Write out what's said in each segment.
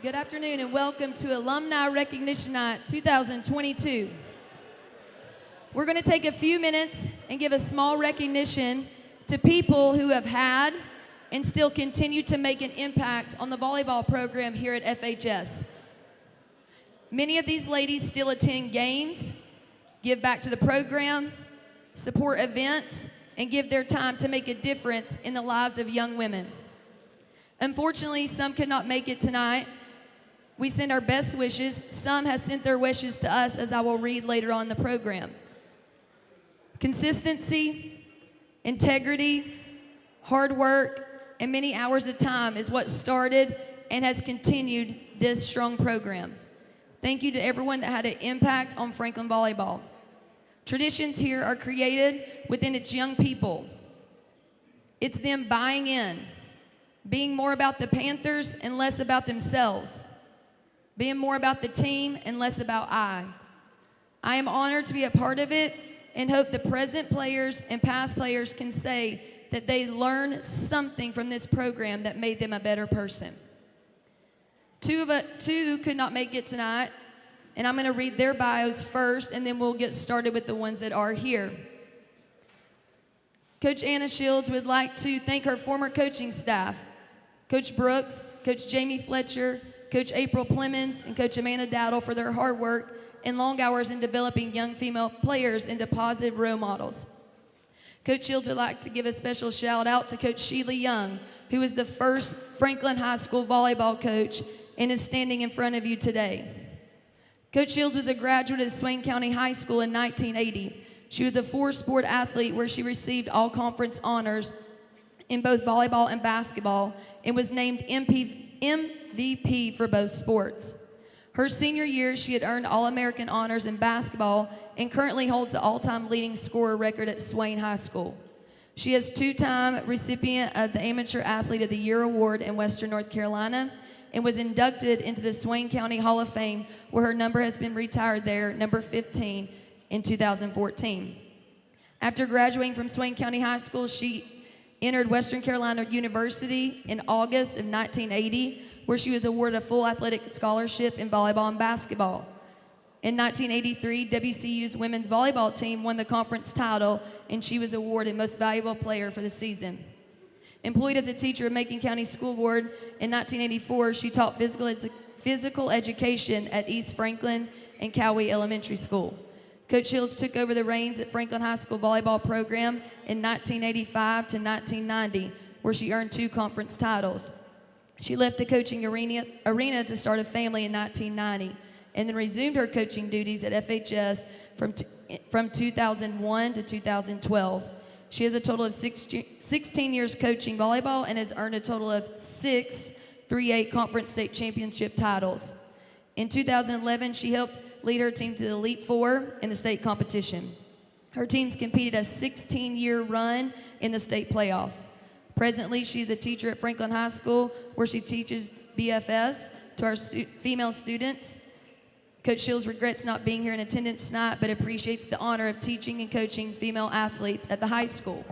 Good afternoon and welcome to Alumni Recognition Night 2022. We're going to take a few minutes and give a small recognition to people who have had and still continue to make an impact on the volleyball program here at FHS. Many of these ladies still attend games, give back to the program, support events, and give their time to make a difference in the lives of young women. Unfortunately, some could not make it tonight. We send our best wishes. Some have sent their wishes to us, as I will read later on in the program. Consistency, integrity, hard work, and many hours of time is what started and has continued this strong program. Thank you to everyone that had an impact on Franklin Volleyball. Traditions here are created within its young people. It's them buying in, being more about the Panthers and less about themselves, being more about the team and less about I. I am honored to be a part of it and hope the present players and past players can say that they learned something from this program that made them a better person. Two could not make it tonight, and I'm going to read their bios first, and then we'll get started with the ones that are here. Coach Anna Shields would like to thank her former coaching staff, Coach Brooks, Coach Jamie Fletcher, Coach April Plemons, and Coach Amanda Dowdle for their hard work and long hours in developing young female players into positive role models. Coach Shields would like to give a special shout out to Coach Sheila Young, who is the first Franklin High School volleyball coach and is standing in front of you today. Coach Shields was a graduate of Swain County High School in 1980. She was a four-sport athlete where she received all conference honors in both volleyball and basketball and was named MVP for both sports. Her senior year, she had earned All-American honors in basketball and currently holds the all-time leading scorer record at Swain High School. She is two-time recipient of the Amateur Athlete of the Year Award in Western North Carolina and was inducted into the Swain County Hall of Fame, where her number has been retired there, number 15, in 2014. After graduating from Swain County High School, she entered Western Carolina University in August of 1980, where she was awarded a full athletic scholarship in volleyball and basketball. In 1983, WCU's women's volleyball team won the conference title, and she was awarded Most Valuable Player for the season. Employed as a teacher at Macon County School Board in 1984, she taught physical education at East Franklin and Cowee Elementary School. Coach Shields took over the reins at Franklin High School volleyball program in 1985 to 1990, where she earned 2 conference titles. She left the coaching arena to start a family in 1990, and then resumed her coaching duties at FHS from 2001 to 2012. She has a total of 16 years coaching volleyball and has earned a total of 6 3A Conference State Championship titles. In 2011, she helped lead her team to the Elite Four in the state competition. Her teams competed a 16-year run in the state playoffs. Presently, she's a teacher at Franklin High School, where she teaches BFS to our female students. Coach Shields regrets not being here in attendance tonight, but appreciates the honor of teaching and coaching female athletes at the high school.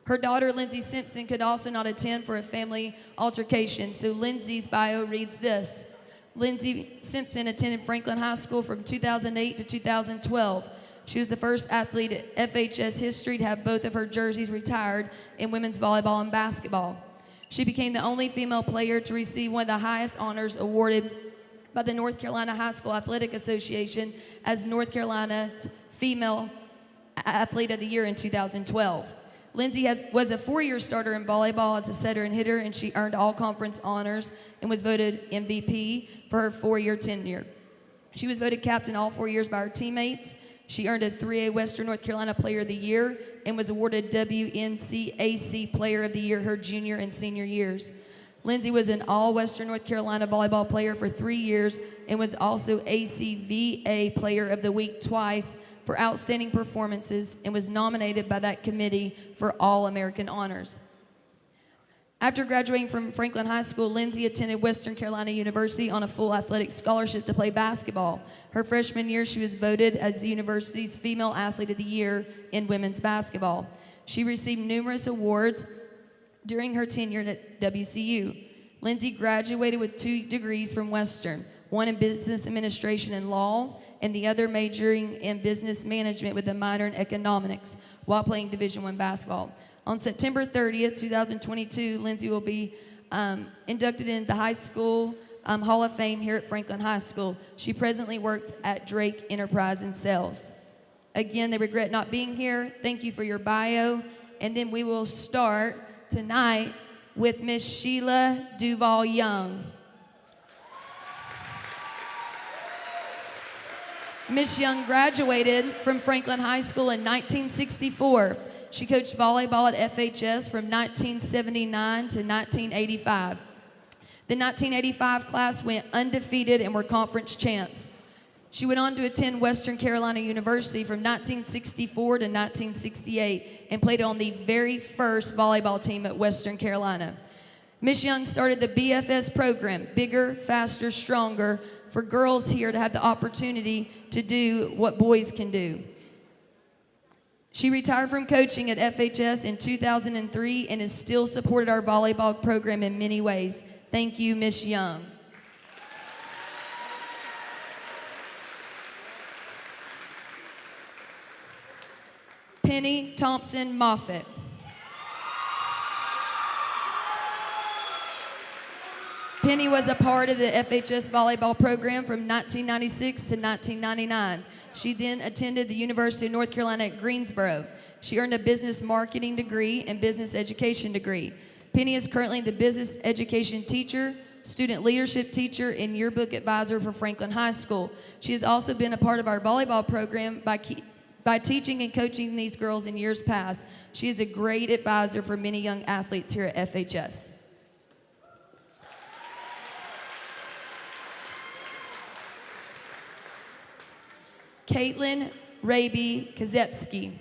Her daughter, Lindsay Simpson, could also not attend for a family altercation, so Lindsay's bio reads this. Lindsay Simpson attended Franklin High School from 2008 to 2012. She was the first athlete at FHS history to have both of her jerseys retired in women's volleyball and basketball. She became the only female player to receive one of the highest honors awarded by the North Carolina High School Athletic Association as North Carolina's Female Athlete of the Year in 2012. Lindsay was a 4-year starter in volleyball as a setter and hitter, and she earned all conference honors and was voted MVP for her 4-year tenure. She was voted captain all 4 years by her teammates. She earned a 3A Western North Carolina Player of the Year and was awarded WNCAC Player of the Year her junior and senior years. Lindsay was an all-Western North Carolina volleyball player for 3 years and was also ACVA Player of the Week twice for outstanding performances and was nominated by that committee for All-American honors. After graduating from Franklin High School, Lindsay attended Western Carolina University on a full athletic scholarship to play basketball. Her freshman year, she was voted as the university's Female Athlete of the Year in women's basketball. She received numerous awards during her tenure at WCU. Lindsay graduated with 2 degrees from Western, one in business administration and law, and the other majoring in business management with a minor in economics while playing Division I basketball. On September 30th, 2022, Lindsay will be inducted into the high school Hall of Fame here at Franklin High School. She presently works at Drake Enterprise in sales. Again, they regret not being here. Thank you for your bio. And then we will start tonight with Miss Sheila Duval Young. Miss Young graduated from Franklin High School in 1964. She coached volleyball at FHS from 1979 to 1985. The 1985 class went undefeated and were conference champs. She went on to attend Western Carolina University from 1964 to 1968 and played on the very first volleyball team at Western Carolina. Miss Young started the BFS program, Bigger, Faster, Stronger, for girls here to have the opportunity to do what boys can do. She retired from coaching at FHS in 2003 and has still supported our volleyball program in many ways. Thank you, Miss Young. Penny Thompson Moffitt. Penny was a part of the FHS volleyball program from 1996 to 1999. She then attended the University of North Carolina at Greensboro. She earned a business marketing degree and business education degree. Penny is currently the business education teacher, student leadership teacher, and yearbook advisor for Franklin High School. She has also been a part of our volleyball program by teaching and coaching these girls in years past. She is a great advisor for many young athletes here at FHS. Caitlin Raby Kazepski.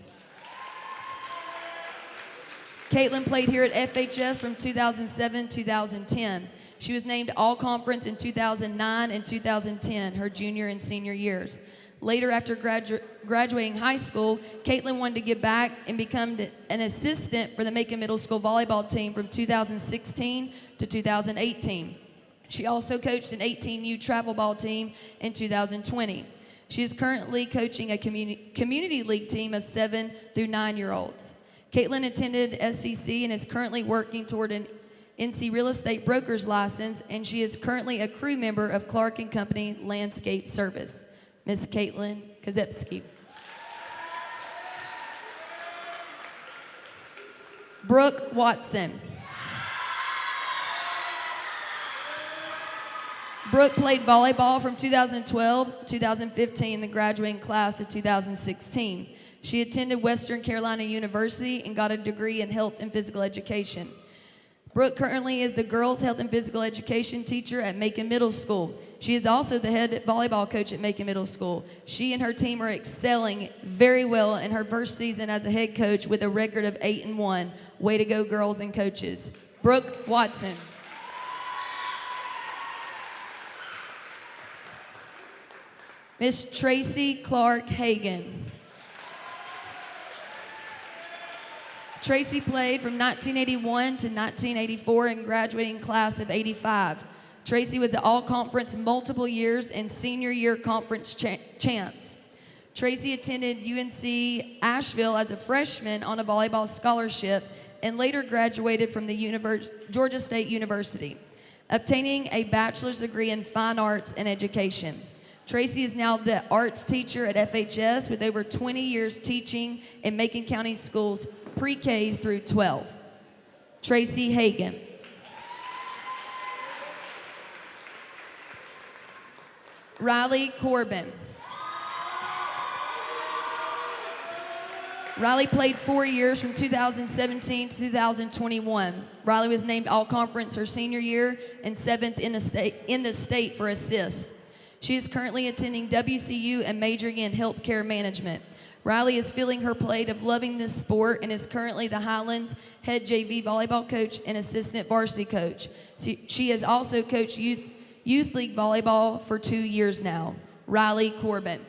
Caitlin played here at FHS from 2007 to 2010. She was named All-Conference in 2009 and 2010, her junior and senior years. Later, after graduating high school, Caitlin wanted to give back and become an assistant for the Macon Middle School volleyball team from 2016 to 2018. She also coached an 18U travel ball team in 2020. She is currently coaching a community league team of 7 through 9-year-olds. Caitlin attended SCC and is currently working toward an NC real estate broker's license, and she is currently a crew member of Clark & Company Landscape Service. Miss Caitlin Kazepski. Brooke Watson. Brooke played volleyball from 2012 to 2015, the graduating class of 2016. She attended Western Carolina University and got a degree in health and physical education. Brooke currently is the girls' health and physical education teacher at Macon Middle School. She is also the head volleyball coach at Macon Middle School. She and her team are excelling very well in her first season as a head coach with a record of 8-1. Way to go, girls and coaches. Brooke Watson. Miss Tracy Clark Hagan. Tracy played from 1981 to 1984 and graduating class of 85. Tracy was at all-conference multiple years and senior year conference champs. Tracy attended UNC Asheville as a freshman on a volleyball scholarship and later graduated from the Georgia State University, obtaining a bachelor's degree in fine arts and education. Tracy is now the arts teacher at FHS with over 20 years teaching in Macon County schools pre-K through 12. Tracy Hagan. Riley Corbin. Riley played 4 years from 2017 to 2021. Riley was named All-Conference her senior year and 7th in the state for assists. She is currently attending WCU and majoring in healthcare management. Riley is filling her plate of loving this sport and is currently the Highlands head JV volleyball coach and assistant varsity coach. She has also coached youth league volleyball for 2 years now. Riley Corbin.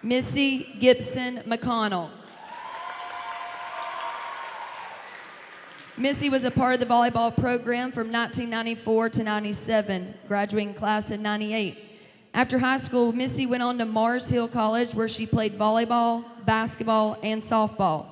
Missy Gibson McConnell. Missy was a part of the volleyball program from 1994 to 97, graduating class in 98. After high school, Missy went on to Mars Hill College, where she played volleyball, basketball, and softball.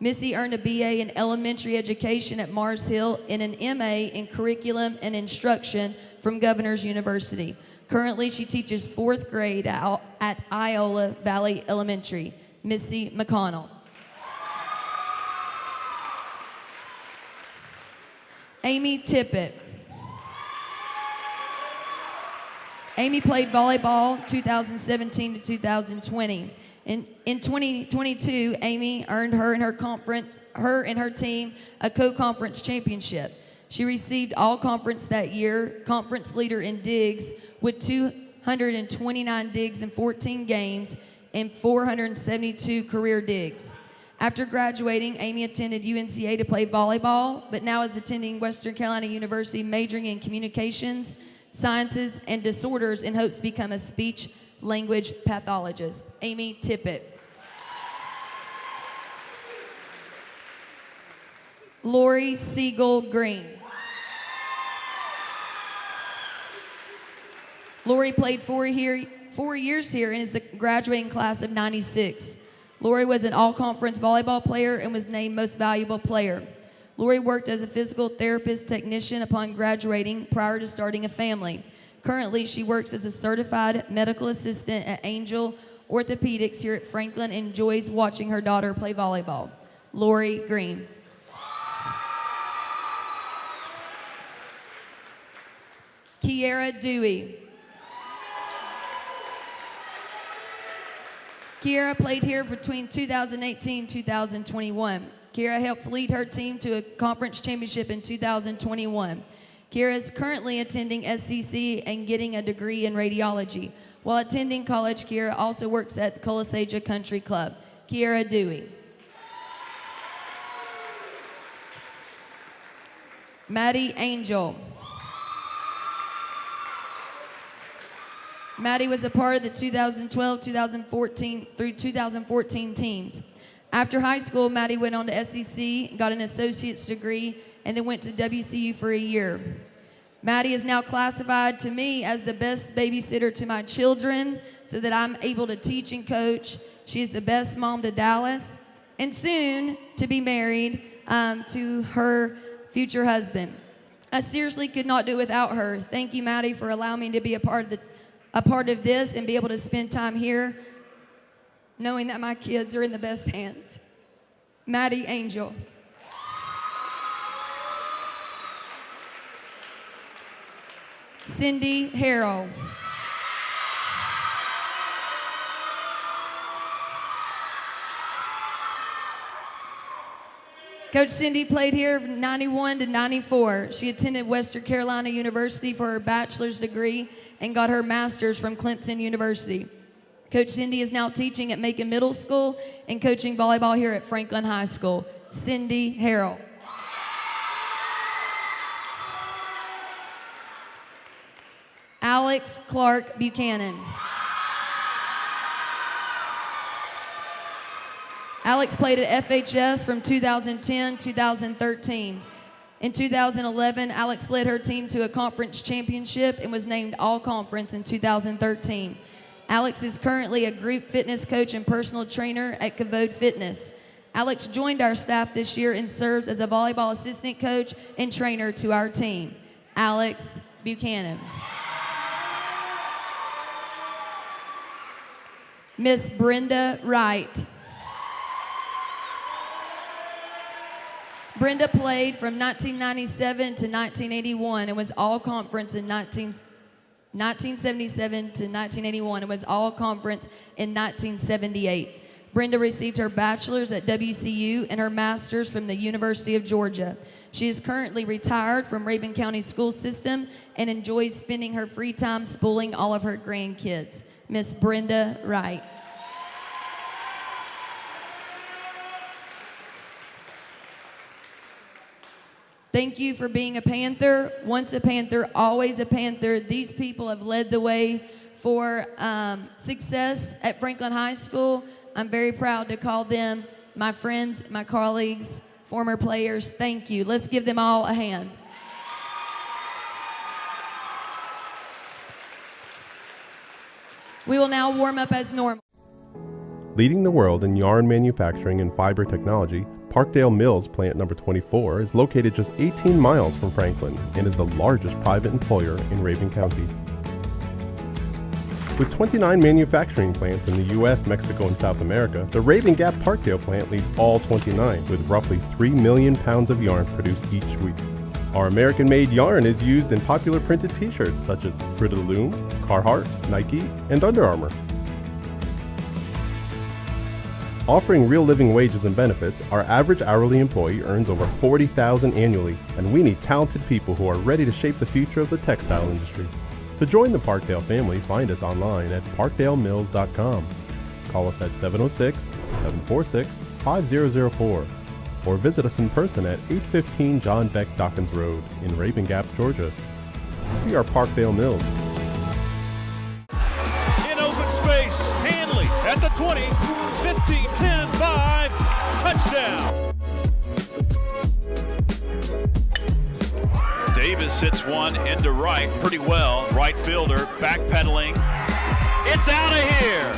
Missy earned a BA in elementary education at Mars Hill and an MA in curriculum and instruction from Governor's University. Currently, she teaches 4th grade at Iola Valley Elementary. Missy McConnell. Amy Tippett. Amy played volleyball 2017 to 2020. In 2022, Amy earned her and her team a co-conference championship. She received all conference that year, conference leader in digs with 229 digs in 14 games and 472 career digs. After graduating, Amy attended UNCA to play volleyball, but now is attending Western Carolina University, majoring in communications, sciences, and disorders in hopes to become a speech language pathologist. Amy Tippett. Lori Siegel Green. Lori played 4 years here and is the graduating class of 96. Lori was an all-conference volleyball player and was named Most Valuable Player. Lori worked as a physical therapist technician upon graduating prior to starting a family. Currently, she works as a certified medical assistant at Angel Orthopedics here at Franklin and enjoys watching her daughter play volleyball. Lori Green. Kiera Dewey. Kiera played here between 2018 and 2021. Kiera helped lead her team to a conference championship in 2021. Kiera is currently attending SCC and getting a degree in radiology. While attending college, Kiera also works at the Colasaja Country Club. Kiera Dewey. Maddie Angel. Maddie was a part of the 2012, 2014 through 2014 teams. After high school, Maddie went on to SEC, got an associate's degree, and then went to WCU for a year. Maddie is now classified to me as the best babysitter to my children so that I'm able to teach and coach. She's the best mom to Dallas and soon to be married to her future husband. I seriously could not do it without her. Thank you, Maddie, for allowing me to be a part of this and be able to spend time here knowing that my kids are in the best hands. Maddie Angel. Cindy Harrell. Coach Cindy played here from 91 to 94. She attended Western Carolina University for her bachelor's degree and got her master's from Clemson University. Coach Cindy is now teaching at Macon Middle School and coaching volleyball here at Franklin High School. Cindy Harrell. Alex Clark Buchanan. Alex played at FHS from 2010 to 2013. In 2011, Alex led her team to a conference championship and was named All-Conference in 2013. Alex is currently a group fitness coach and personal trainer at Kavod Fitness. Alex joined our staff this year and serves as a volleyball assistant coach and trainer to our team. Alex Buchanan. Miss Brenda Wright. Brenda played from 1997 to 1981 and was all-conference in 1977 to 1981 and was all-conference in 1978. Brenda received her bachelor's at WCU and her master's from the University of Georgia. She is currently retired from Rabun County School System and enjoys spending her free time schooling all of her grandkids. Miss Brenda Wright. Thank you for being a Panther. Once a Panther, always a Panther. These people have led the way for success at Franklin High School. I'm very proud to call them my friends, my colleagues, former players, thank you. Let's give them all a hand. We will now warm up as normal. Leading the world in yarn manufacturing and fiber technology, Parkdale Mills Plant Number 24 is located just 18 miles from Franklin and is the largest private employer in Rabun County. With 29 manufacturing plants in the U.S., Mexico, and South America, the Raven Gap Parkdale plant leads all 29, with roughly 3 million pounds of yarn produced each week. Our American-made yarn is used in popular printed t-shirts such as Fruit of the Loom, Carhartt, Nike, and Under Armour. Offering real living wages and benefits, our average hourly employee earns over $40,000 annually, and we need talented people who are ready to shape the future of the textile industry. To join the Parkdale family, find us online at parkdalemills.com. Call us at 706-746-5004 or visit us in person at 815 John Beck Dawkins Road in Raven Gap, Georgia. We are Parkdale Mills. In open space, Hanley at the 20, 15, 10, 5, touchdown. Davis hits one into right pretty well. Right fielder backpedaling. It's out of here.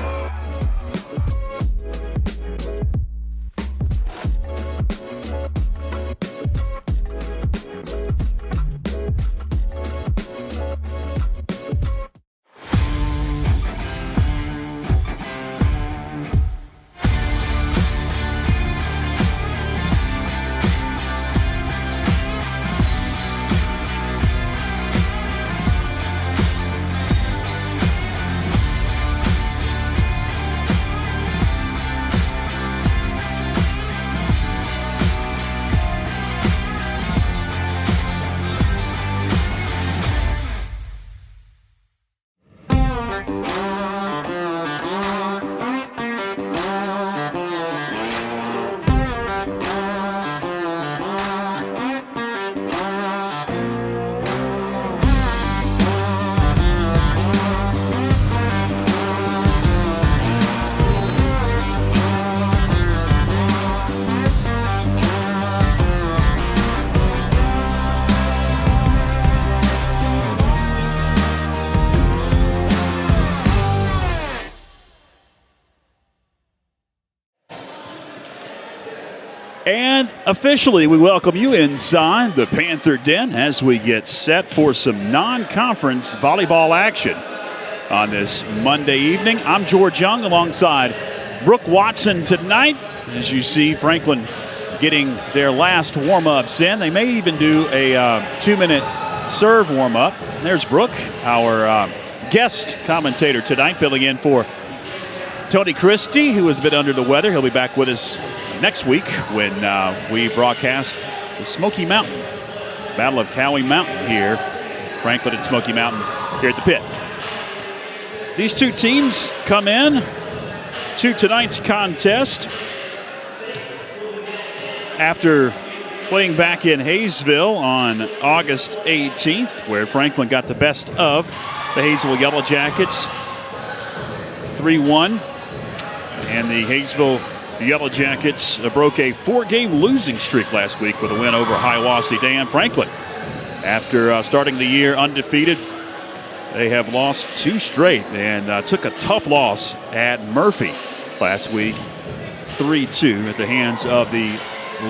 And officially, we welcome you inside the Panther Den as we get set for some non-conference volleyball action on this Monday evening. I'm George Young alongside Brooke Watson tonight. As you see, Franklin getting their last warm-ups in. They may even do a 2-minute serve warm-up. There's Brooke, our guest commentator tonight, filling in for Tony Christie, who has been under the weather. He'll be back with us next week when we broadcast the Smoky Mountain, Battle of Cowie Mountain here, Franklin and Smoky Mountain here at the pit. These two teams come in to tonight's contest after playing back in Hayesville on August 18th, where Franklin got the best of the Hayesville Yellow Jackets 3-1, and the Hayesville Yellow Jackets broke a 4-game losing streak last week with a win over Hiawassee Dam. Franklin, after starting the year undefeated, they have lost 2 straight and took a tough loss at Murphy last week, 3-2 at the hands of the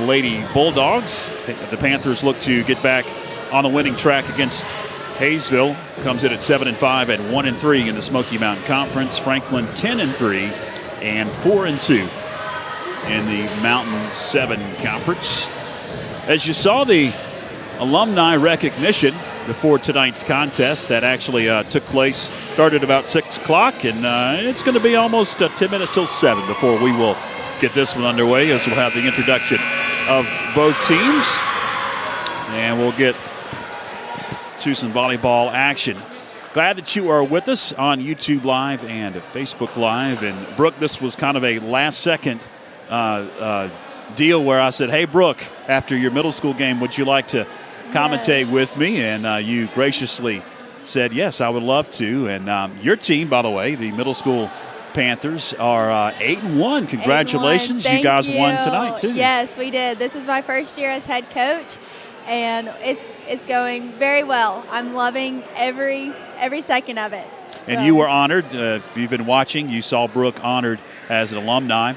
Lady Bulldogs. The Panthers look to get back on the winning track against Hayesville. Comes in at 7-5 and 1-3 in the Smoky Mountain Conference. Franklin 10-3 and 4-2 in the Mountain 7 Conference. As you saw, the alumni recognition before tonight's contest that actually took place started about 6 o'clock, and it's going to be almost 10 minutes till 7 before we will get this one underway, as we'll have the introduction of both teams, and we'll get to some volleyball action. Glad that you are with us on YouTube Live and Facebook Live. And Brooke, this was kind of a last-second deal where I said, hey, Brooke, after your middle school game, would you like to commentate with me? And you graciously said, yes, I would love to. And your team, by the way, the middle school Panthers are 8-1. Congratulations. 8-1. You guys Thank won you. tonight, too. Yes, we did. This is my first year as head coach, and it's going very well. I'm loving every second of it. And So, you were honored. If you've been watching, you saw Brooke honored as an alumni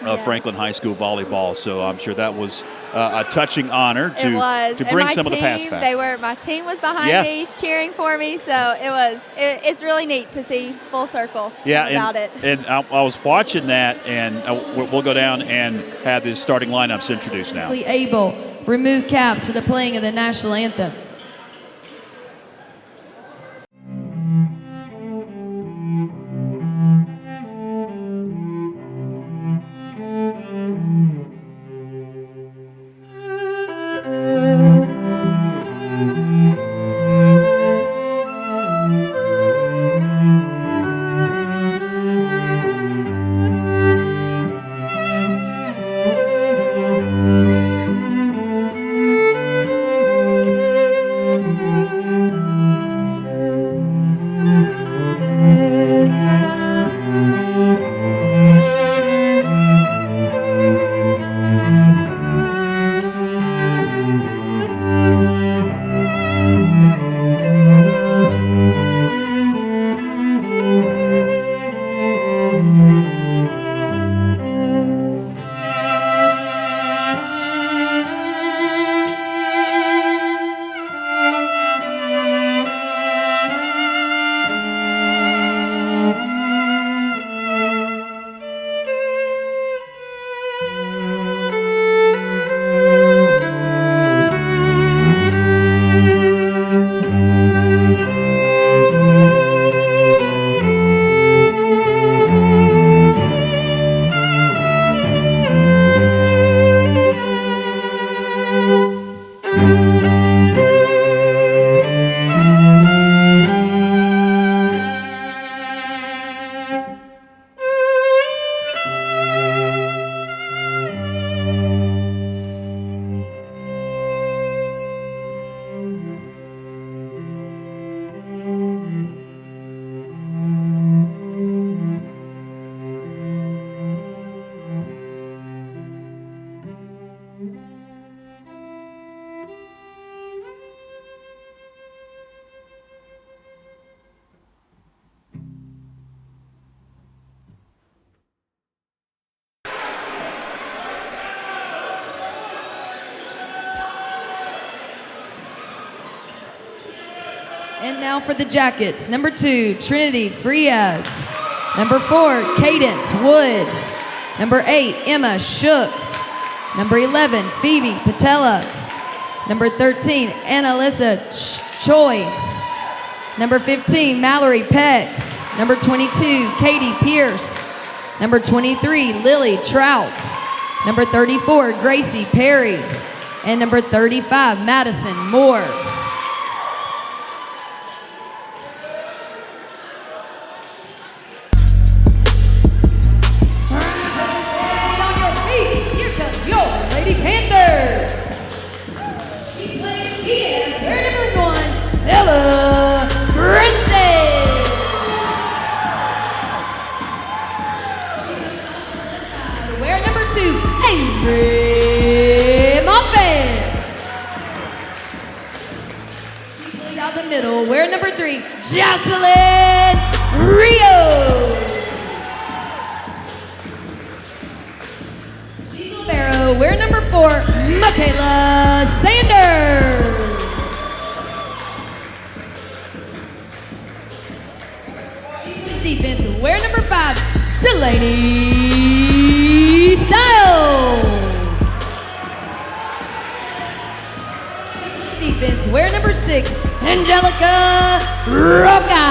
of Yes. Franklin High School volleyball. So I'm sure that was a touching honor it was. to And bring my some of the past team, back. my team was behind Yeah. me cheering for me, so it's really neat to see full circle about it. And I was watching that, and we'll go down and have the starting lineups introduced now. Able remove caps for the playing of the national anthem. And now for the Jackets. Number 2, Trinity Frias. Number 4, Cadence Wood. Number 8, Emma Shook. Number 11, Phoebe Patella. Number 13, Annalisa Choi. Number 15, Mallory Peck. Number 22, Katie Pierce. Number 23, Lily Trout. Number 34, Gracie Perry. And number 35, Madison Moore. Your Lady Panther. She plays here, her number 1, Ella Brinson. Wear number 2, Avery Moffett. She plays out the middle. Wear number 3, Jocelyn Rio. Wear number 4, Michaela Sanders. She plays defense. Wear number 5, Delaney Styles. She plays defense. Wear number 6, Angelica Roca.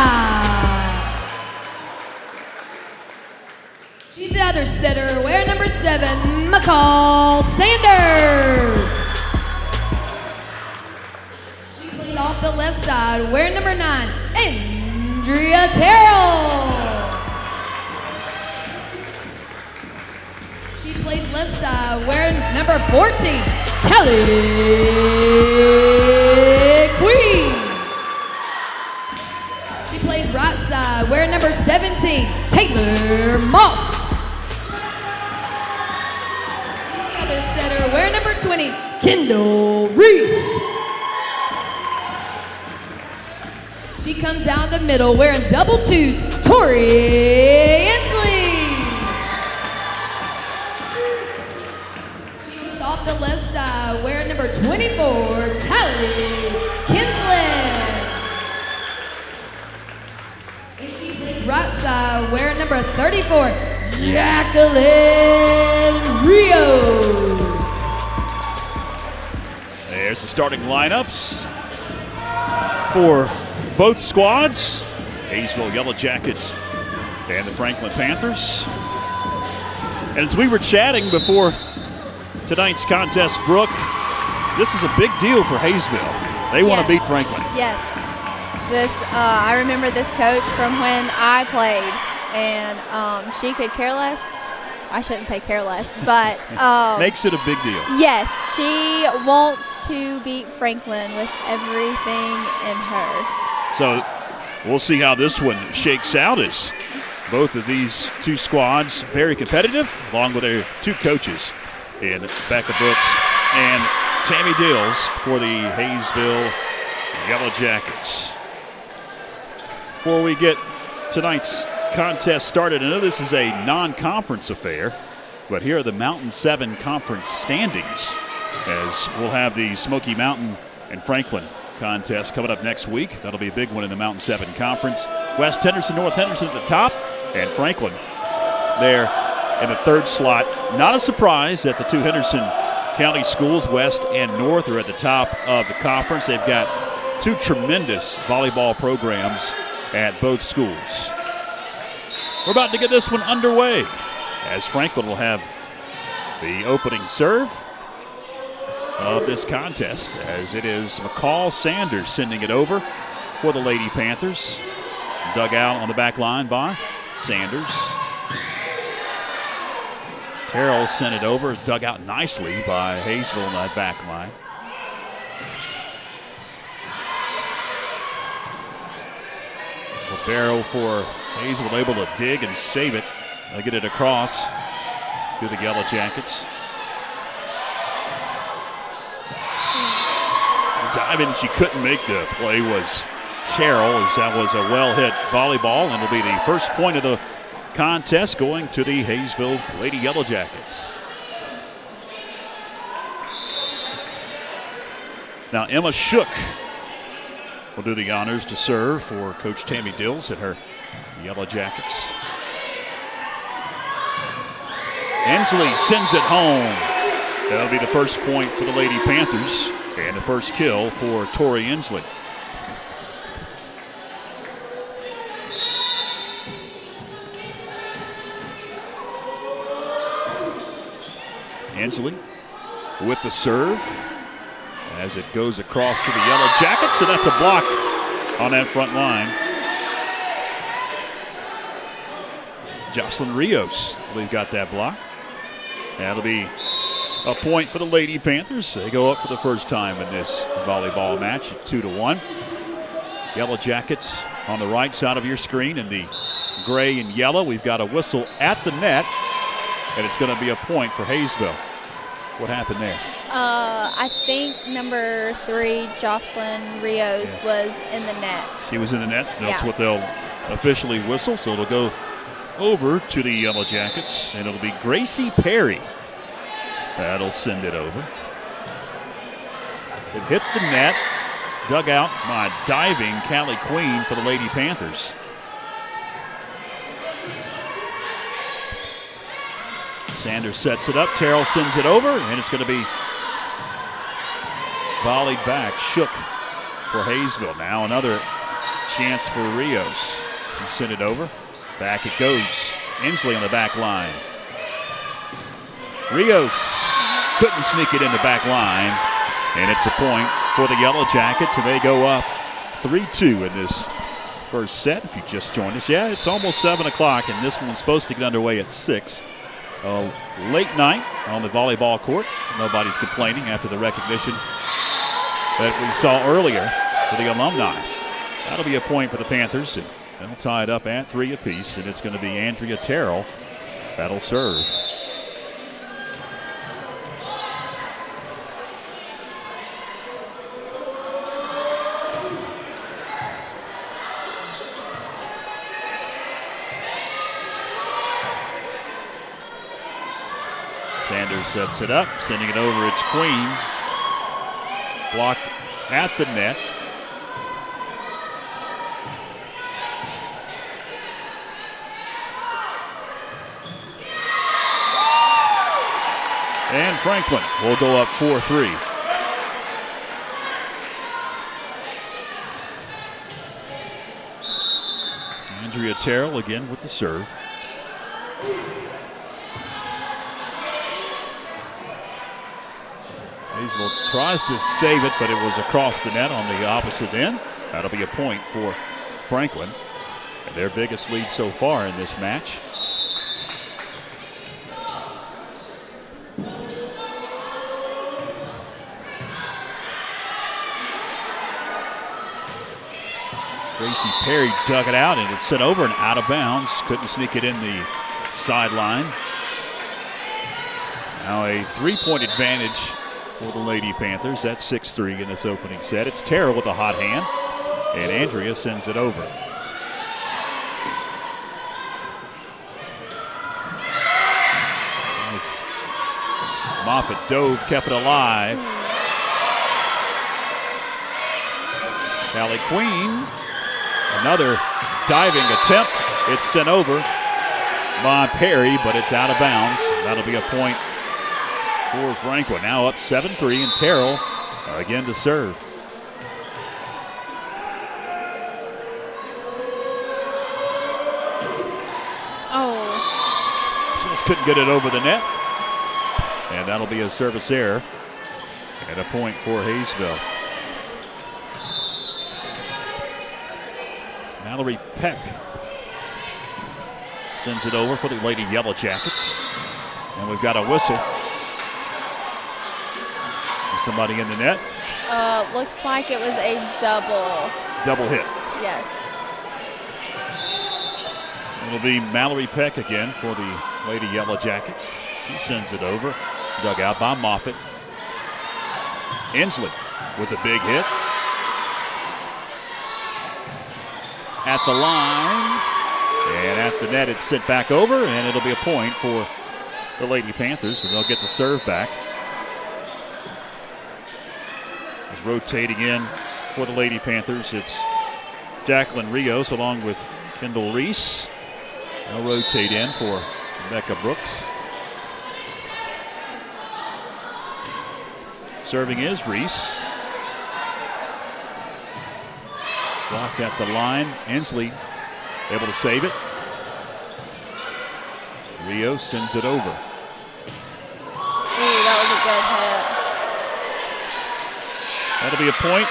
She's the other setter. Wear number 7, McCall Sanders. She plays off the left side. Wear number 9, Andrea Terrell. She plays left side. Wear number 14, Kelly Queen. She plays right side. Wear number 17, Taylor Moss. The other setter, wearing number 20, Kendall Reese. She comes out the middle wearing double twos, Tori Inslee. She comes off the left side wearing number 24, Tally Kinsland. And she plays right side wearing number 34, Jacqueline Rios. There's the starting lineups for both squads, Hayesville Yellow Jackets and the Franklin Panthers. And as we were chatting before tonight's contest, Brooke, this is a big deal for Hayesville. They want to beat Franklin. Yes. I remember this coach from when I played, and she could care less. I shouldn't say care less, but makes it a big deal. Yes, she wants to beat Franklin with everything in her. So we'll see how this one shakes out, as both of these two squads very competitive, along with their two coaches in Becca Brooks and Tammy Dills for the Hayesville Yellow Jackets. Before we get tonight's contest started, I know this is a non-conference affair, but here are the Mountain 7 conference standings, as we'll have the Smoky Mountain and Franklin contest coming up next week. That'll be a big one in the Mountain 7 Conference. West Henderson, North Henderson at the top, and Franklin there in the third slot. Not a surprise that the two Henderson County schools, West and North, are at the top of the conference. They've got two tremendous volleyball programs at both schools. We're about to get this one underway, as Franklin will have the opening serve of this contest, as it is McCall Sanders sending it over for the Lady Panthers. Dug out on the back line by Sanders. Terrell sent it over, dug out nicely by Hayesville on that back line. Barrow for Hayesville able to dig and save it. They'll get it across to the Yellow Jackets. Diving, she couldn't make the play, was Terrell, as that was a well-hit volleyball, and it'll be the first point of the contest going to the Hayesville Lady Yellow Jackets. Now Emma Shook will do the honors to serve for Coach Tammy Dills at her Yellow Jackets. Inslee sends it home. That'll be the first point for the Lady Panthers, and the first kill for Tori Inslee. Inslee with the serve as it goes across to the Yellow Jackets, so that's a block on that front line. Jocelyn Rios, I believe, got that block. That'll be a point for the Lady Panthers. They go up for the first time in this volleyball match at 2-1. Yellow Jackets on the right side of your screen in the gray and yellow. We've got a whistle at the net, and it's going to be a point for Hayesville. What happened there? I think number 3, Jocelyn Rios, was in the net. She was in the net. That's Yeah. what they'll officially whistle. So it'll go over to the Yellow Jackets, and it'll be Gracie Perry that'll send it over. It hit the net, dug out by diving Callie Queen for the Lady Panthers. Sanders sets it up. Terrell sends it over, and it's going to be volleyed back. Shook for Hayesville. Now another chance for Rios. She sent it over. Back it goes. Inslee on the back line. Rios couldn't sneak it in the back line, and it's a point for the Yellow Jackets, and they go up 3-2 in this first set. If you just joined us, yeah, it's almost 7 o'clock, and this one's supposed to get underway at 6. Late night on the volleyball court. Nobody's complaining after the recognition that we saw earlier for the Alumni. That'll be a point for the Panthers. And They'll tie it up at 3 apiece, and it's going to be Andrea Terrell that'll serve. Sanders sets it up, sending it over. It's Queen. Blocked at the net. And Franklin will go up 4-3. Andrea Terrell again with the serve. Hayesville tries to save it, but it was across the net on the opposite end. That'll be a point for Franklin. And their biggest lead so far in this match. Gracie Perry dug it out, and it's sent over and out of bounds. Couldn't sneak it in the sideline. Now a 3-point advantage for the Lady Panthers. That's 6-3 in this opening set. It's Terrell with a hot hand, and Andrea sends it over. Nice. Moffitt dove, kept it alive. Callie Queen, another diving attempt. It's sent over by Perry, but it's out of bounds. That'll be a point for Franklin. Now up 7-3, and Terrell again to serve. Oh. Just couldn't get it over the net. And that'll be a service error and a point for Hayesville. Mallory Peck sends it over for the Lady Yellow Jackets. And we've got a whistle. Somebody in the net. Looks like it was a double. Double hit. Yes. It'll be Mallory Peck again for the Lady Yellow Jackets. She sends it over. Dug out by Moffitt. Inslee with a big hit. At the line. And at the net, it's sent back over, and it'll be a point for the Lady Panthers, and they'll get the serve back. Rotating in for the Lady Panthers, it's Jacqueline Rios along with Kendall Reese. They'll rotate in for Rebecca Brooks. Serving is Reese. Blocked at the line. Inslee able to save it. Rios sends it over. Ooh, that was a good hit. That'll be a point.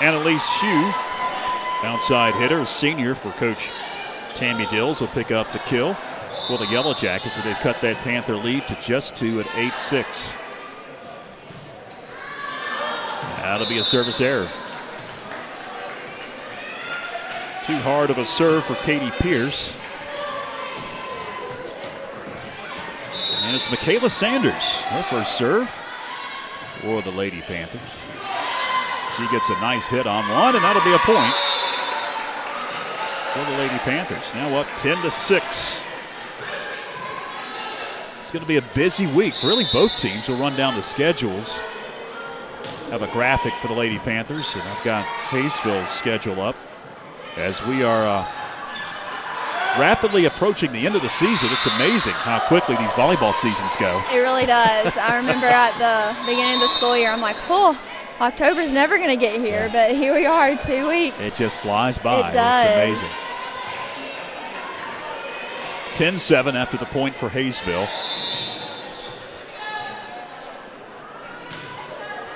Annalise Shue, outside hitter, a senior for Coach Tammy Dills, will pick up the kill for the Yellow Jackets, and they've cut that Panther lead to just 2 at 8-6. That'll be a service error. Too hard of a serve for Katie Pierce. And it's Michaela Sanders, her first serve for the Lady Panthers. She gets a nice hit on one, and that'll be a point for the Lady Panthers. Now up 10-6. It's going to be a busy week for really both teams. We'll run down the schedules. Have a graphic for the Lady Panthers, and I've got Hayesville's schedule up as we are rapidly approaching the end of the season. It's amazing how quickly these volleyball seasons go. It really does. I remember at the beginning of the school year, I'm like, oh, October's never going to get here, but here we are, 2 weeks. It just flies by. It does. It's amazing. 10-7 after the point for Hayesville.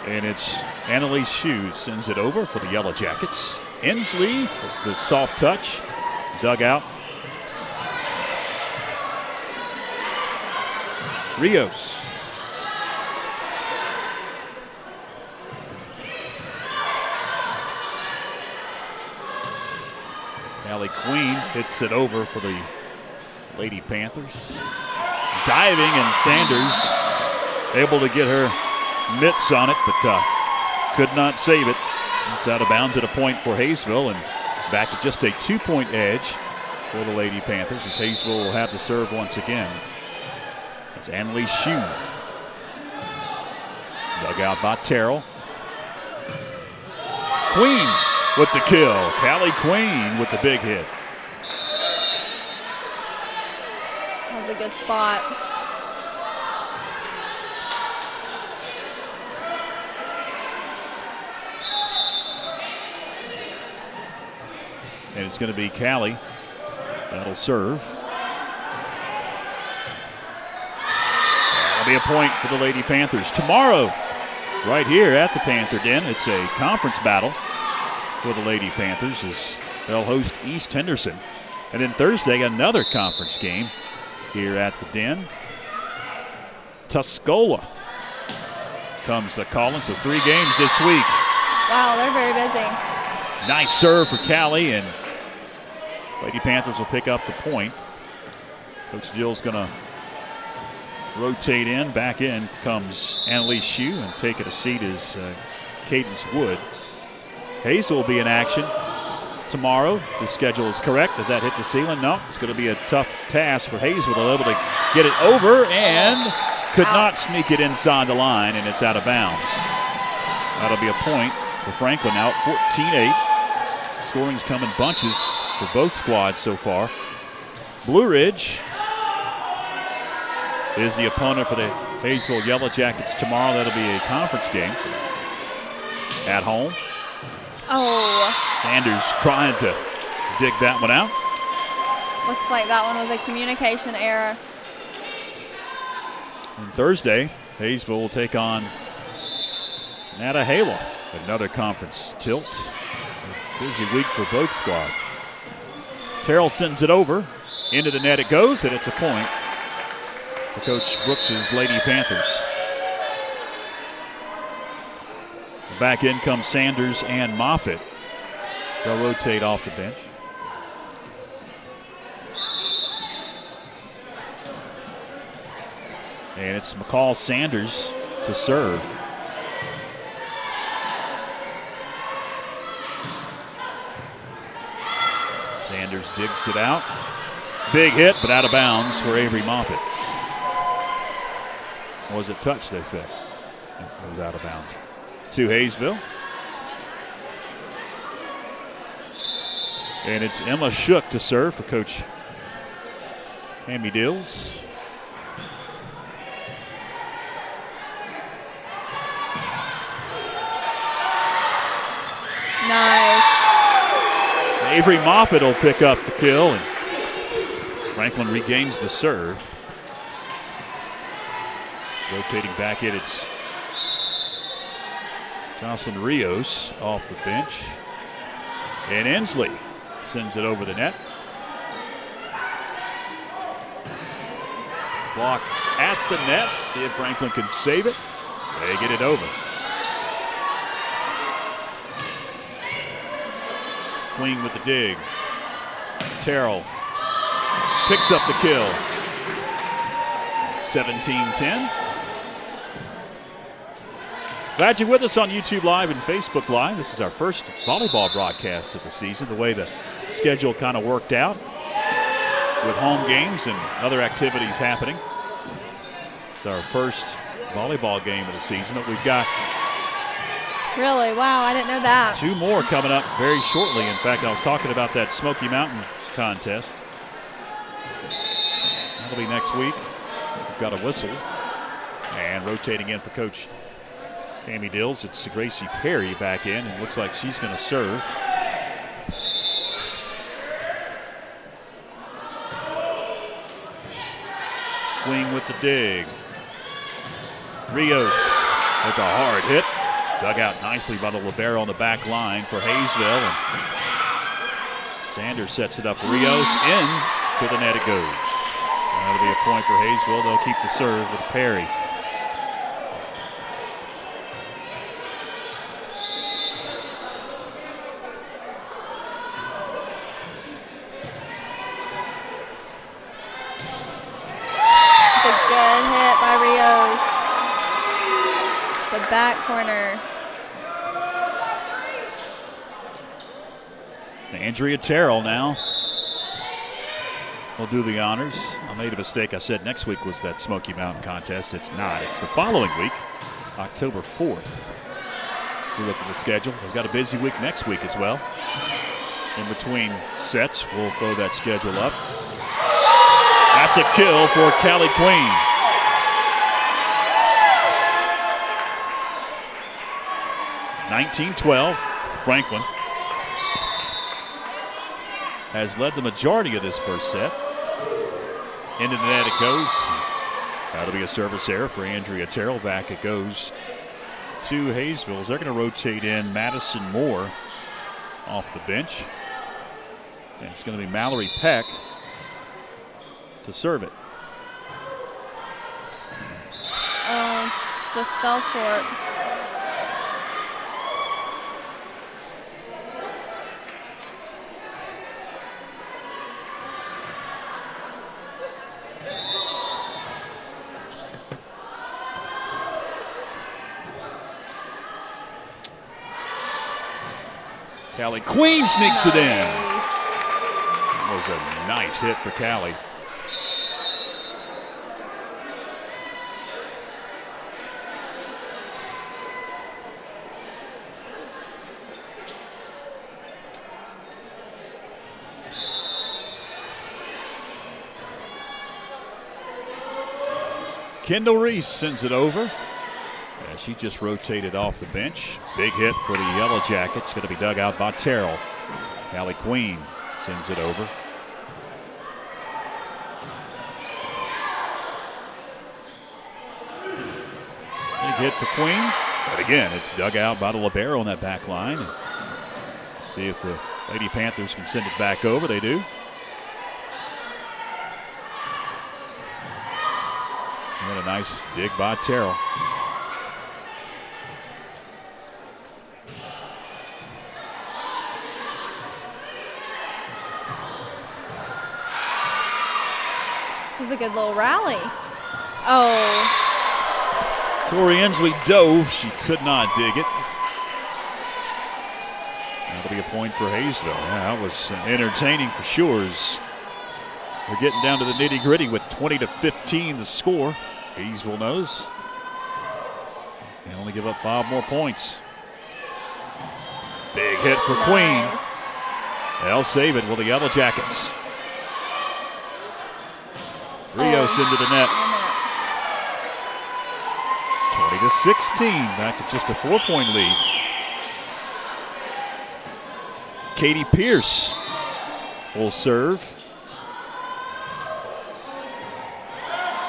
And it's Annalise Shue sends it over for the Yellow Jackets. Inslee, the soft touch, dug out. Rios. Allie Queen hits it over for the Lady Panthers. Diving, and Sanders able to get her mitts on it, but could not save it. It's out of bounds at a point for Hayesville, and back to just a 2-point edge for the Lady Panthers as Hayesville will have the serve once again. It's Annalise Shue. Dug out by Terrell. Queen with the kill. Callie Queen with the big hit. That was a good spot. And it's going to be Callie that'll serve. That'll be a point for the Lady Panthers. Tomorrow, right here at the Panther Den, it's a conference battle for the Lady Panthers as they'll host East Henderson. And then Thursday, another conference game here at the Den. Tuscola comes to Collins, so 3 games this week. Wow, they're very busy. Nice serve for Callie, and Lady Panthers will pick up the point. Coach Jill's going to rotate in. Back in comes Annalise Shue, and taking a seat is Cadence Wood. Hayesville will be in action tomorrow. The schedule is correct. Does that hit the ceiling? No. It's going to be a tough task for Hayesville. They're able to get it over and could not sneak it inside the line, and it's out of bounds. That'll be a point for Franklin now at 14-8. Scoring's come in bunches for both squads so far. Blue Ridge is the opponent for the Hayesville Yellow Jackets tomorrow. That'll be a conference game at home. Oh. Sanders trying to dig that one out. Looks like that one was a communication error. And Thursday, Hayesville will take on Natahala. Another conference tilt. A busy week for both squads. Terrell sends it over. Into the net it goes, and it's a point for Coach Brooks's Lady Panthers. Back in comes Sanders and Moffitt. So they'll rotate off the bench. And it's McCall Sanders to serve. Sanders digs it out. Big hit, but out of bounds for Avery Moffitt. Was it touch, they said? It was out of bounds. To Hayesville. And it's Emma Shook to serve for Coach Hammy Dills. Nice. Avery Moffitt will pick up the kill, and Franklin regains the serve. Rotating back in, it's Jocelyn Rios off the bench. And Ensley sends it over the net. Blocked at the net. See if Franklin can save it. They get it over. Queen with the dig. Terrell picks up the kill. 17-10. Glad you're with us on YouTube Live and Facebook Live. This is our first volleyball broadcast of the season, the way the schedule kind of worked out with home games and other activities happening. It's our first volleyball game of the season, but we've got Really? Wow, I didn't know that. 2 more coming up very shortly. In fact, I was talking about that Smoky Mountain contest. That'll be next week. We've got a whistle. And rotating in for Coach Amy Dills, it's Gracie Perry back in, and looks like she's going to serve. Queen with the dig. Rios with a hard hit. Dug out nicely by the libero on the back line for Hayesville. And Sanders sets it up for Rios. In to the net it goes. That'll be a point for Hayesville. They'll keep the serve with Perry. back corner. Andrea Terrell now will do the honors. I made a mistake. I said next week was that Smoky Mountain contest. It's not. It's the following week, October 4th. If you look at the schedule, they've got a busy week next week as well. In between sets, we'll throw that schedule up. That's a kill for Callie Queen. (19-12). Franklin has led the majority of this first set. Into the net it goes. That'll be a service error for Andrea Terrell. Back it goes to Hayesville. They're going to rotate in Madison Moore off the bench. And it's going to be Mallory Peck to serve it. Just fell short. Callie Queen sneaks it in. That was a nice hit for Callie. Kendall Reese sends it over. Yeah, she just rotated off the bench. Big hit for the Yellow Jackets. Going to be dug out by Terrell. Callie Queen sends it over. Big hit for Queen. But again, it's dug out by the libero on that back line. See if the Lady Panthers can send it back over. They do. And a nice dig by Terrell. This is a good little rally. Oh. Tori Inslee dove. She could not dig it. That'll be a point for Hayesville. Yeah, that was entertaining for sure. We're getting down to the nitty-gritty with 20-15 the score. Hayesville knows. They only give up 5 more points. Big hit for Queen. They'll save it with the Yellow Jackets. Rios into the net. 20-16, back to just a 4-point lead. Katie Pierce will serve.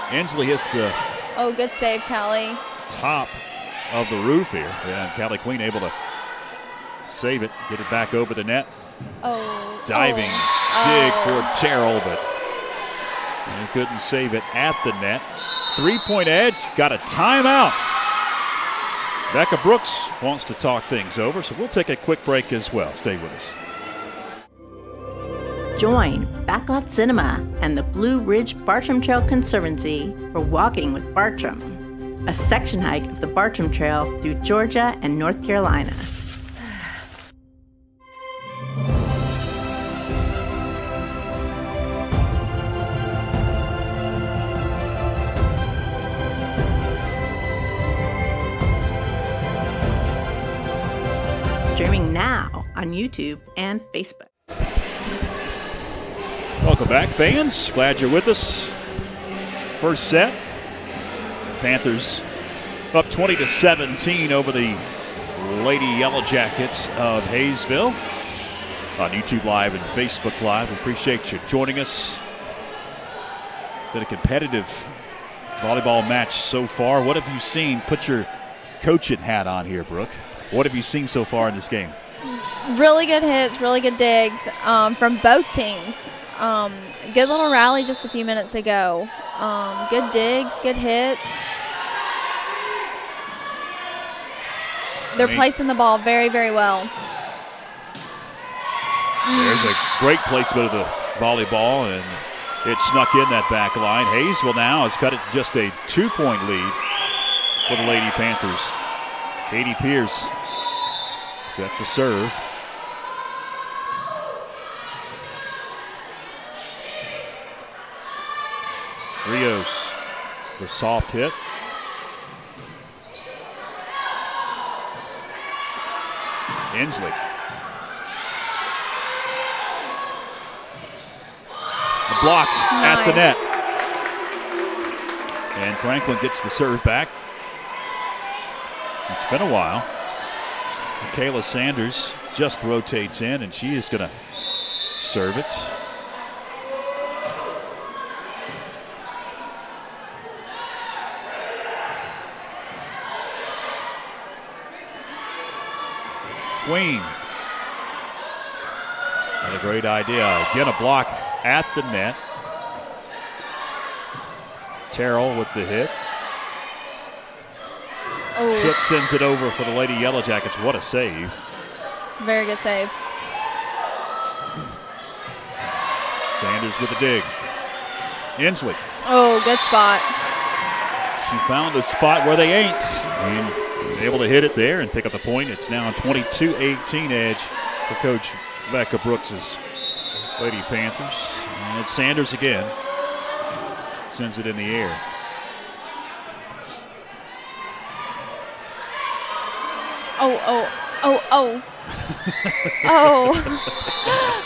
Inslee hits the good save, Callie. top of the roof here. And Callie Queen able to save it, get it back over the net. Diving dig for Terrell, but he couldn't save it at the net. 3-point edge, got a timeout. Becca Brooks wants to talk things over, so we'll take a quick break as well. Stay with us. Join Backlot Cinema and the Blue Ridge Bartram Trail Conservancy for Walking with Bartram, a section hike of the Bartram Trail through Georgia and North Carolina. Streaming now on YouTube and Facebook. Welcome back, fans. Glad you're with us. First set. Panthers up 20-17 over the Lady Yellow Jackets of Hayesville. On YouTube Live and Facebook Live. We appreciate you joining us. Been a competitive volleyball match so far. What have you seen? Put your coaching hat on here, Brooke. What have you seen so far in this game? Really good hits, really good digs from both teams. Good little rally just a few minutes ago. Good digs, good hits. They're placing the ball very, very well. There's a great placement of the volleyball, and it snuck in that back line. Hayesville now has cut it to just a 2-point lead for the Lady Panthers. Katie Pierce set to serve. Rios, the soft hit. Inslee. The block at the net. And Franklin gets the serve back. It's been a while. Michaela Sanders just rotates in, and she is going to serve it. Queen. What a great idea. Again, a block at the net. Terrell with the hit. Oh, Shook sends it over for the Lady Yellow Jackets. What a save. it's a very good save. Sanders with the dig. Inslee. Oh, good spot. She found a spot where they ain't. And able to hit it there and pick up the point. It's now a 22-18 edge for Coach Becca Brooks' Lady Panthers. And it's Sanders again. Sends it in the air. Oh.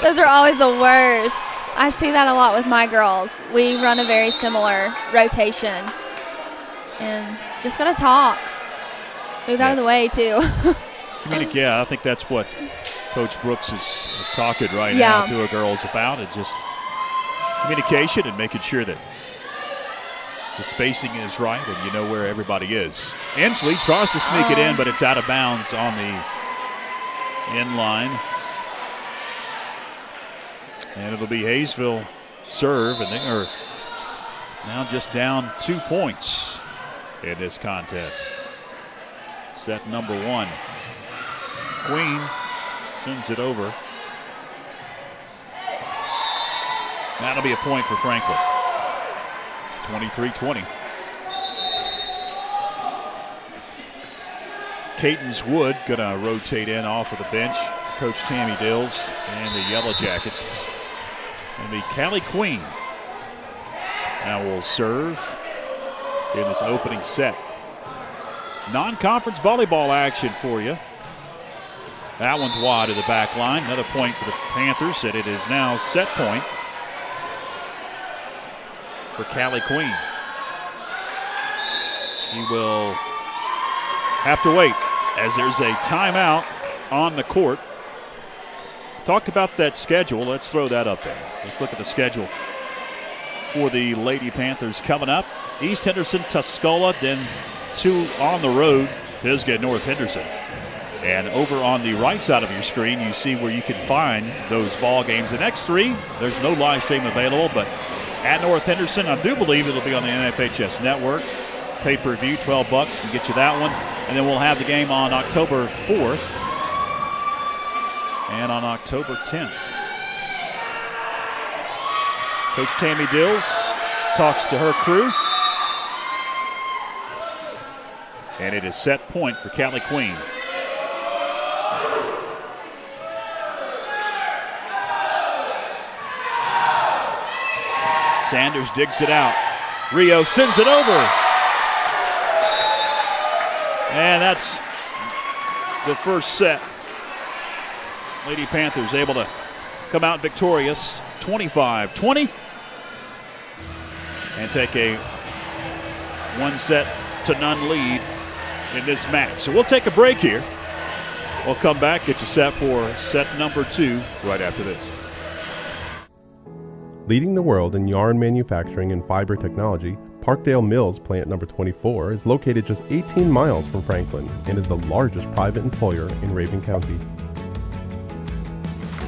Those are always the worst. I see that a lot with my girls. We run a very similar rotation. And just got to talk. Move out of the way, too. Yeah, I think that's what Coach Brooks is talking right now to her girls about. It just communication and making sure that the spacing is right and you know where everybody is. Inslee tries to sneak it in, but it's out of bounds on the end line. And it'll be Hayesville serve, and they are now just down 2 points in this contest. Set number 1. Queen sends it over. That'll be a point for Franklin. 23-20. Cadence Wood gonna rotate in off of the bench for Coach Tammy Dills and the Yellow Jackets. It's gonna be Callie Queen. Now will serve in this opening set. Non-conference volleyball action for you. That one's wide of the back line. Another point for the Panthers, and it is now set point for Callie Queen. She will have to wait as there's a timeout on the court. Talked about that schedule. Let's throw that up there. Let's look at the schedule for the Lady Panthers coming up. East Henderson, Tuscola, then 2 on the road, Pisgah, North Henderson. And over on the right side of your screen, you see where you can find those ball games. The next 3, there's no live stream available, but at North Henderson, I do believe it'll be on the NFHS network. Pay-per-view, $12 can get you that one. And then we'll have the game on October 4th and on October 10th. Coach Tammy Dills talks to her crew. And it is set point for Callie Queen. Sanders digs it out. Rio sends it over. And that's the first set. Lady Panthers able to come out victorious, 25-20, and take a 1-0 lead in this match. So we'll take a break here. We'll come back, get you set for set number 2 right after this. Leading the world in yarn manufacturing and fiber technology, Parkdale Mills Plant Number 24 is located just 18 miles from Franklin and is the largest private employer in Raven County.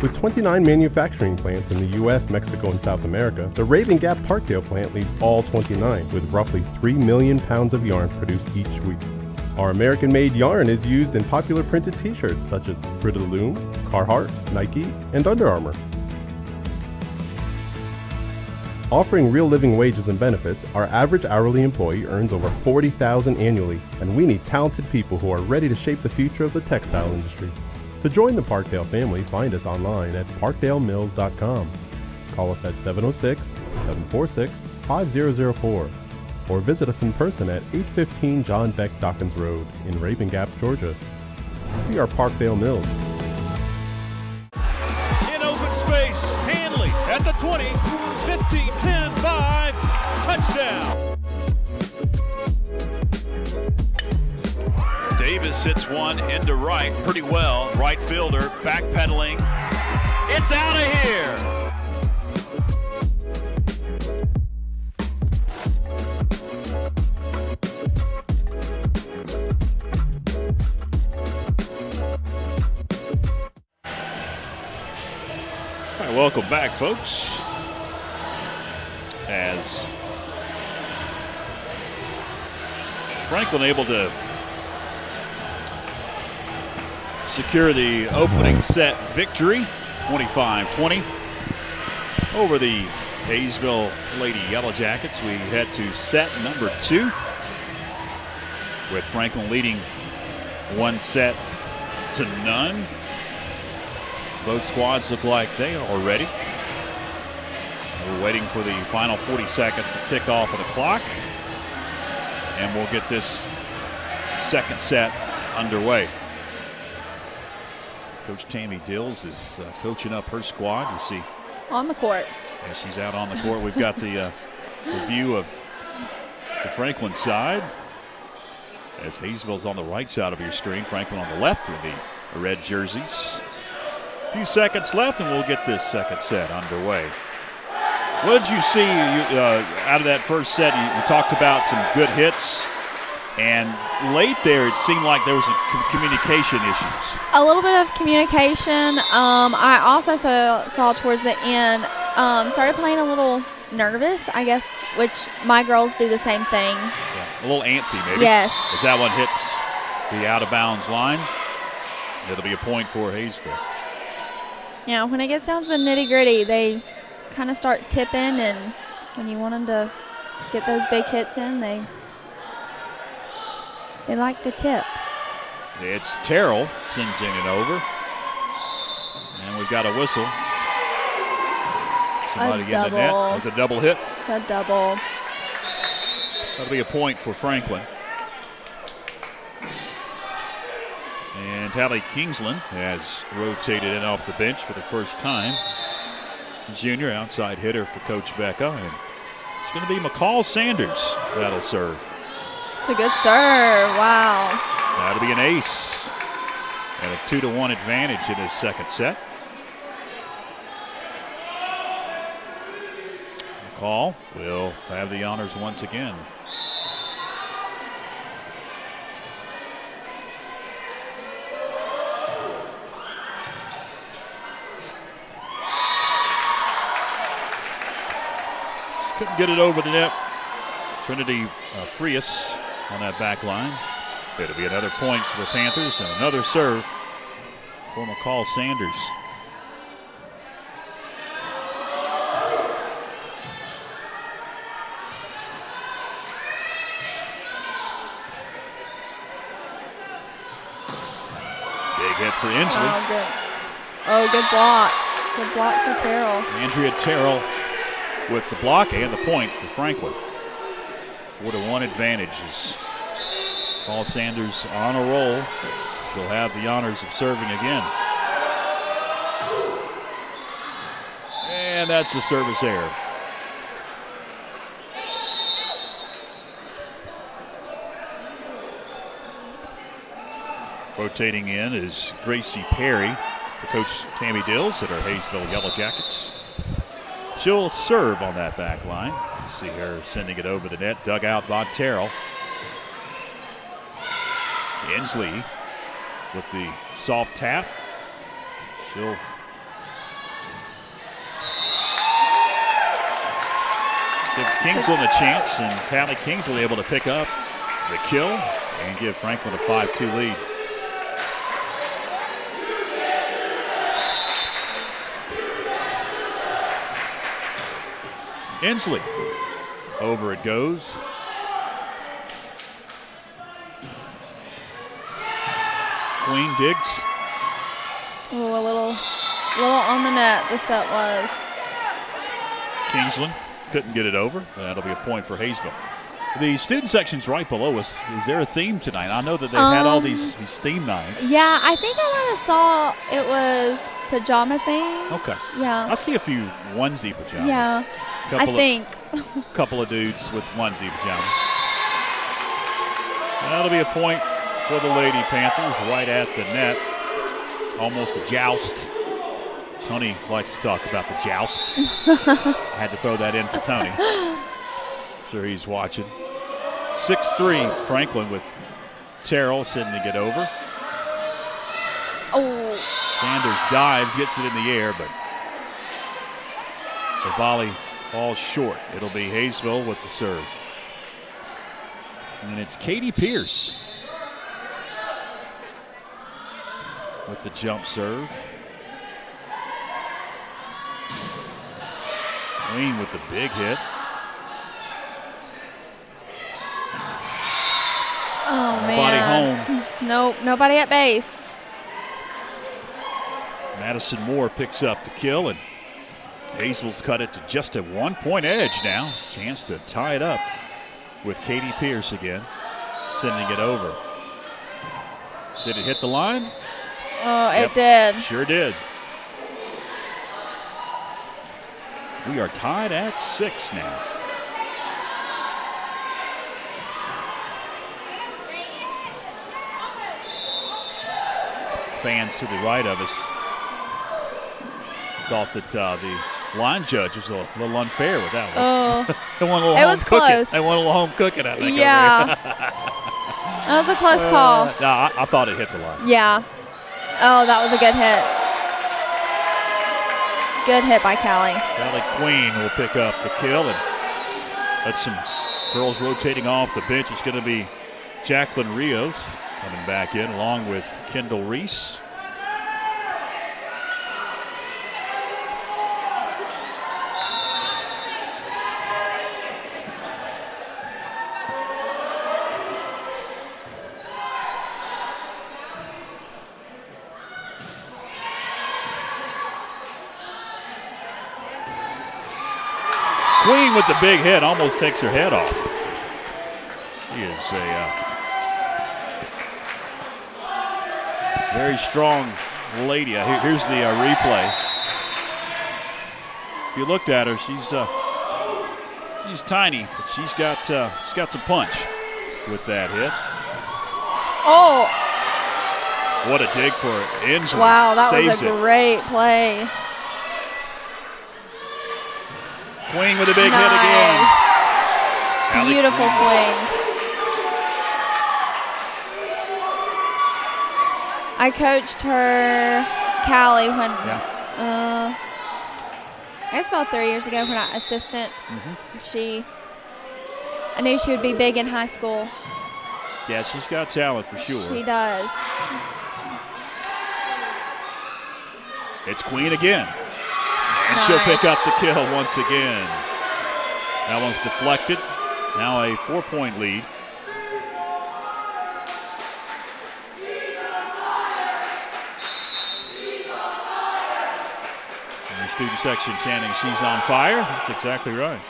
With 29 manufacturing plants in the U.S., Mexico, and South America, the Raven Gap Parkdale plant leads all 29, with roughly 3 million pounds of yarn produced each week. Our American-made yarn is used in popular printed t-shirts such as Fruit of the Loom, Carhartt, Nike, and Under Armour. Offering real living wages and benefits, our average hourly employee earns over $40,000 annually, and we need talented people who are ready to shape the future of the textile industry. To join the Parkdale family, find us online at parkdalemills.com. Call us at 706-746-5004 or visit us in person at 815 John Beck Dawkins Road in Raven Gap, Georgia. We are Parkdale Mills. In open space, Hanley at the 20, 15, 10, 5, touchdown. Davis hits one into right pretty well. Right fielder backpedaling. It's out of here. All right, welcome back, folks. As Franklin able to secure the opening set victory, 25-20 over the Hayesville Lady Yellow Jackets. We head to set number 2 with Franklin leading 1-0. Both squads look like they are ready. We're waiting for the final 40 seconds to tick off of the clock, and we'll get this second set underway. Coach Tammy Dills is coaching up her squad. You see On the court. Yeah, she's out on the court. We've got the view of the Franklin side, as Hayesville's on the right side of your screen, Franklin on the left with the red jerseys. A few seconds left, and we'll get this second set underway. What did you see out of that first set? You talked about some good hits, and late there it seemed like there was some communication issues. A little bit of communication. I also saw towards the end, started playing a little nervous, I guess, which my girls do the same thing. Yeah, a little antsy maybe. Yes. As that one hits the out-of-bounds line, it'll be a point for Hayesville. Yeah, when it gets down to the nitty-gritty, they kind of start tipping, and when you want them to get those big hits in, they like to tip. It's Terrell sends in and over, and we've got a whistle. Somebody getting the net. It's a double hit. It's a double. That'll be a point for Franklin. And Tally Kingsland has rotated in off the bench for the first time. Junior outside hitter for Coach Becca. And it's going to be McCall Sanders that'll serve. It's a good serve. Wow. That'll be an ace. And a 2-1 advantage in this second set. McCall will have the honors once again. Couldn't get it over the net. Trinity Frias on that back line. It'll be another point for the Panthers and another serve for McCall Sanders. Big hit for Inslee. Oh, good. Oh, good block. Good block for Terrell. Andrea Terrell with the block and the point for Franklin. 4-1 advantages. Paul Sanders on a roll. She'll have the honors of serving again. And that's a service error. Rotating in is Gracie Perry for Coach Tammy Dills at our Hayesville Yellow Jackets. She'll serve on that back line. See her sending it over the net, dug out by Terrell. Inslee with the soft tap. She'll give Kingsland a chance, and Tally Kingsley able to pick up the kill and give Franklin a 5-2 lead. Inslee. Over it goes. Queen digs. Oh, a little on the net, the set was. Kingsland couldn't get it over. That'll be a point for Hayesville. The student section's right below us. Is there a theme tonight? I know that they've had all these theme nights. Yeah, I think I might have saw it was pajama theme. Okay. Yeah. I see a few onesie pajamas. Yeah, I think. Couple of dudes with onesie pajamas. That'll be a point for the Lady Panthers right at the net. Almost a joust. Tony likes to talk about the joust. I had to throw that in for Tony. Sure he's watching. 6-3 Franklin with Terrell sending it over. Oh. Sanders dives, gets it in the air, but the volley falls short. It'll be Hayesville with the serve. And it's Katie Pierce with the jump serve. Queen with the big hit. Oh, man. Nobody home. Nope, nobody at base. Madison Moore picks up the kill, and Hayesville's cut it to just a 1-point edge now. Chance to tie it up with Katie Pierce again, sending it over. Did it hit the line? Oh, Yep, it did. Sure did. We are tied at 6 now. Fans to the right of us thought that the line judge was a little unfair with that one. Oh, They want a little it home was cooking. close. They want a little home cooking, I think. Yeah. Over there. That was a close call. No, I thought it hit the line. Yeah. Oh, that was a good hit. Good hit by Callie. Callie Queen will pick up the kill, and that's some girls rotating off the bench. It's going to be Jacqueline Rios coming back in along with Kendall Reese. Queen with the big hit almost takes her head off. She is a very strong lady. Here's the replay. If you looked at her, she's tiny, but she's got some punch with that hit. Oh, What a dig for Inslee. wow, that was Saves a it. great play. Queen with a big hit again. Callie Beautiful Queen. swing. I coached her, Callie, when I guess about 3 years ago, when I assistant. I knew she would be big in high school. Yeah, she's got talent for sure. She does. It's Queen again. And she'll pick up the kill once again. That one's deflected. Now a 4-point lead. And the student section chanting, "She's on fire." That's exactly right.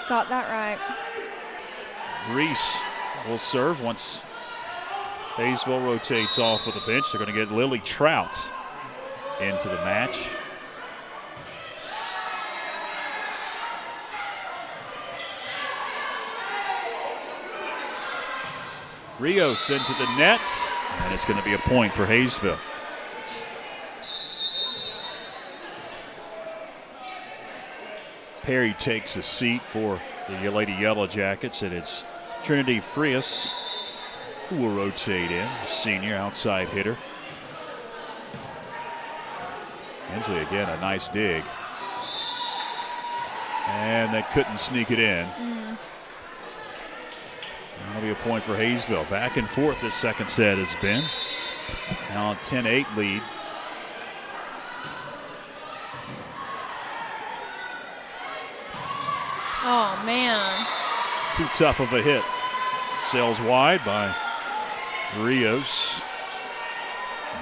Got that right. Reese will serve once Hayesville rotates off with the bench. They're going to get Lily Trout into the match. Rios into the net, and it's going to be a point for Hayesville. Perry takes a seat for the Lady Yellow Jackets, and it's Trinity Frias who will rotate in, the senior outside hitter. Inslee again, a nice dig. And they couldn't sneak it in. That'll be a point for Hayesville. Back and forth this second set has been. Now a 10-8 lead. Oh, man. Too tough of a hit. Sails wide by Rios.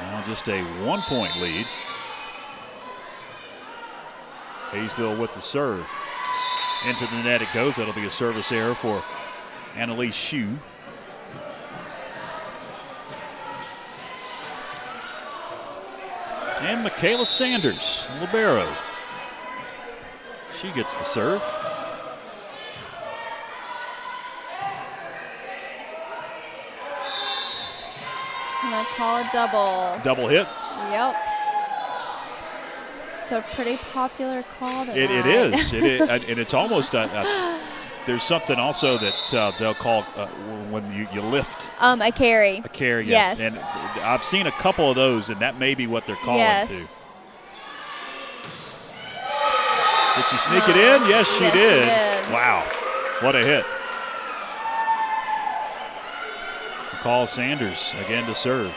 Now just a 1-point lead. Hayesville with the serve. Into the net it goes. That'll be a service error for Annalise Shue. And Michaela Sanders, libero. She gets the serve. Gonna call a double. Double hit. Yep. So pretty popular call tonight. It is. And it's almost there's something also that they'll call when you lift. A carry. A carry, yeah. Yes. And I've seen a couple of those, and that may be what they're calling too. Did she sneak it in? Yes, she did. Wow, what a hit. McCall Sanders again to serve.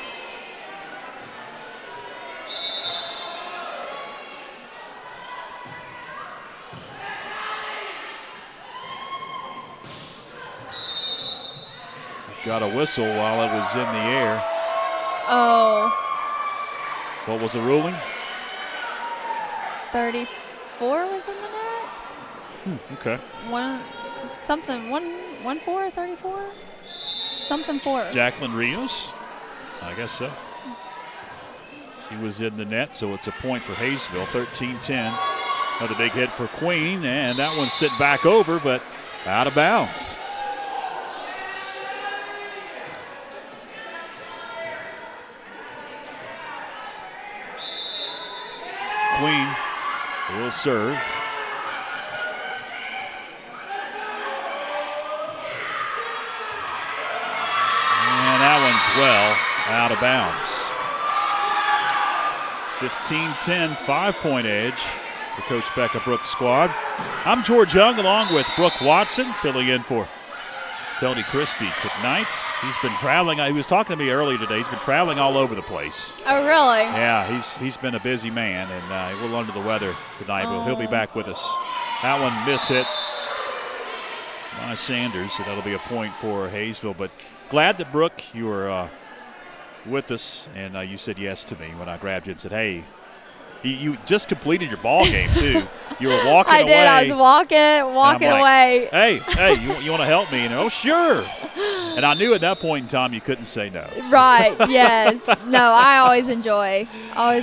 Got a whistle while it was in the air. Oh. What was the ruling? 34 was in the net? Okay. 1-4, 34? Something 4. Jacqueline Rios? I guess so. She was in the net, so it's a point for Hayesville, 13-10. Another big hit for Queen, and that one's sent back over, but out of bounds. Queen will serve. And that one's well out of bounds. 15-10, 5-point edge for Coach Becca Brooks' squad. I'm George Young along with Brooke Watson, filling in for Tony Christie tonight. He's been traveling. He was talking to me earlier today. He's been traveling all over the place. Oh, really? Yeah, he's been a busy man, and we're under the weather tonight, but he'll be back with us. That one miss hit by Sanders, so that'll be a point for Hayesville. But glad that, Brooke, you were with us, and you said yes to me when I grabbed you and said, hey, you just completed your ball game, too. You were walking away. I did. I was walking away. Hey, you want to help me? And oh, sure. And I knew at that point in time you couldn't say no. Right, yes. No, I always enjoy. I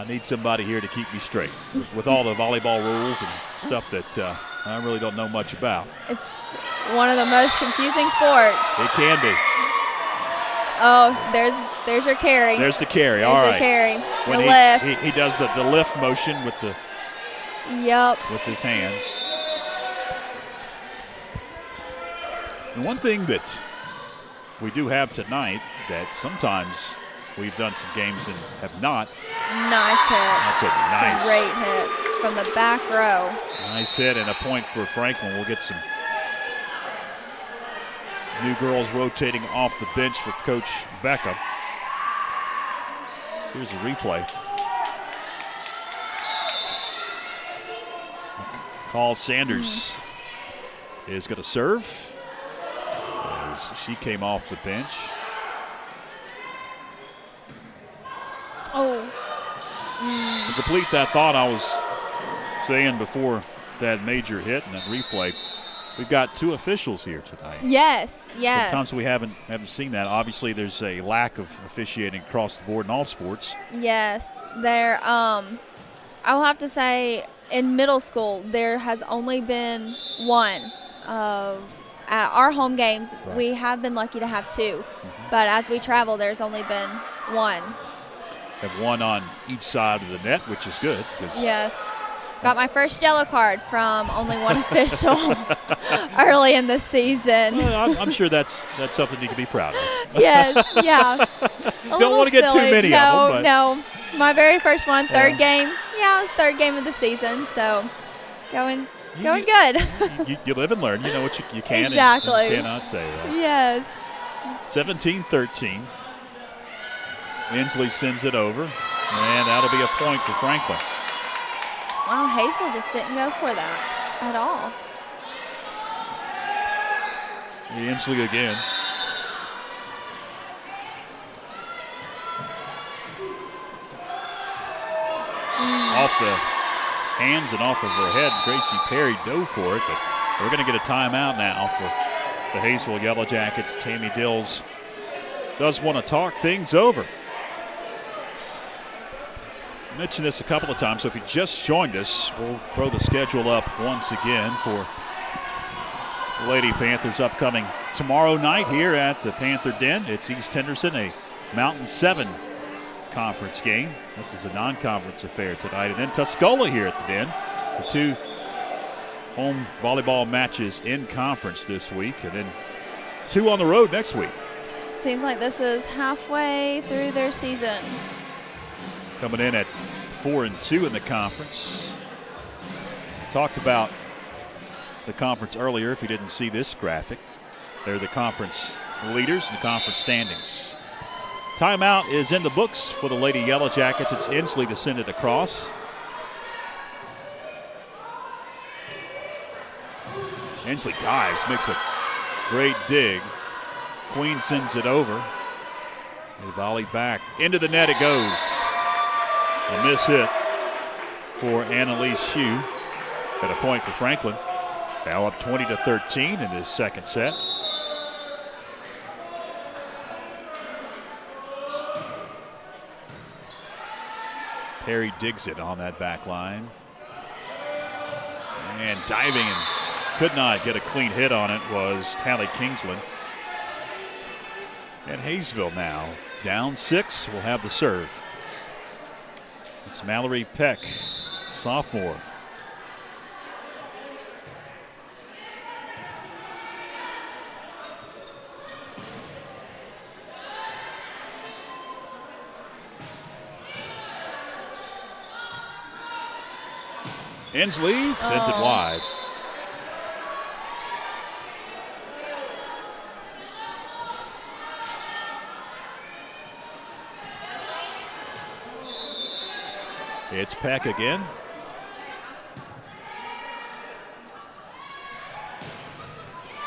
need somebody here to keep me straight with all the volleyball rules and stuff that I really don't know much about. It's one of the most confusing sports. It can be. Oh, there's your carry. There's the carry. There's all your right. Carry. When the lift. He does the lift motion with the with his hand. And one thing that we do have tonight that sometimes we've done some games and have not. Nice hit. That's a nice. Great hit from the back row. Nice hit and a point for Franklin. We'll get some new girls rotating off the bench for Coach Becca. Here's a replay. Call Sanders is going to serve as she came off the bench. Oh. To complete that thought I was saying before that major hit and that replay, we've got two officials here tonight. Yes. Sometimes we haven't seen that. Obviously, there's a lack of officiating across the board in all sports. Yes, there. I'll have to say, in middle school, there has only been one. At our home games, we have been lucky to have two, but as we travel, there's only been one. Have one on each side of the net, which is good. Yes. Got my first yellow card from only one official early in the season. Well, I'm sure that's something you can be proud of. Yes, yeah. Don't want to get too many of them. No. My very first one, third game. Yeah, it was third game of the season, so going good. You live and learn. You know what you can exactly. and you cannot say. Right? Yes. 17-13. Inslee sends it over, and that'll be a point for Franklin. Wow, Hayesville just didn't go for that. at all. Inslee again. Off the hands and off of her head. Gracie Perry dove for it, but we're going to get a timeout now for the Hayesville Yellow Jackets. Tammy Dills does want to talk things over. I mentioned this a couple of times, so if you just joined us, we'll throw the schedule up once again for the Lady Panthers upcoming tomorrow night here at the Panther Den. It's East Henderson, a Mountain 7 conference game. This is a non-conference affair tonight. And then Tuscola here at the Den. The 2 home volleyball matches in conference this week, and then 2 on the road next week. Seems like this is halfway through their season. Coming in at 4-2 in the conference. Talked about the conference earlier. If you didn't see this graphic, they're the conference leaders in the conference standings. Timeout is in the books for the Lady Yellow Jackets. It's Inslee to send it across. Inslee dives, makes a great dig. Queen sends it over. The volley back. Into the net it goes. A miss hit for Annalise Shue. Got a point for Franklin. Now up 20-13 in this second set. Perry digs it on that back line. And diving and could not get a clean hit on it was Tally Kingsland. And Hayesville now down 6 will have the serve. It's Mallory Peck, sophomore. Inslee sends it wide. It's Peck again.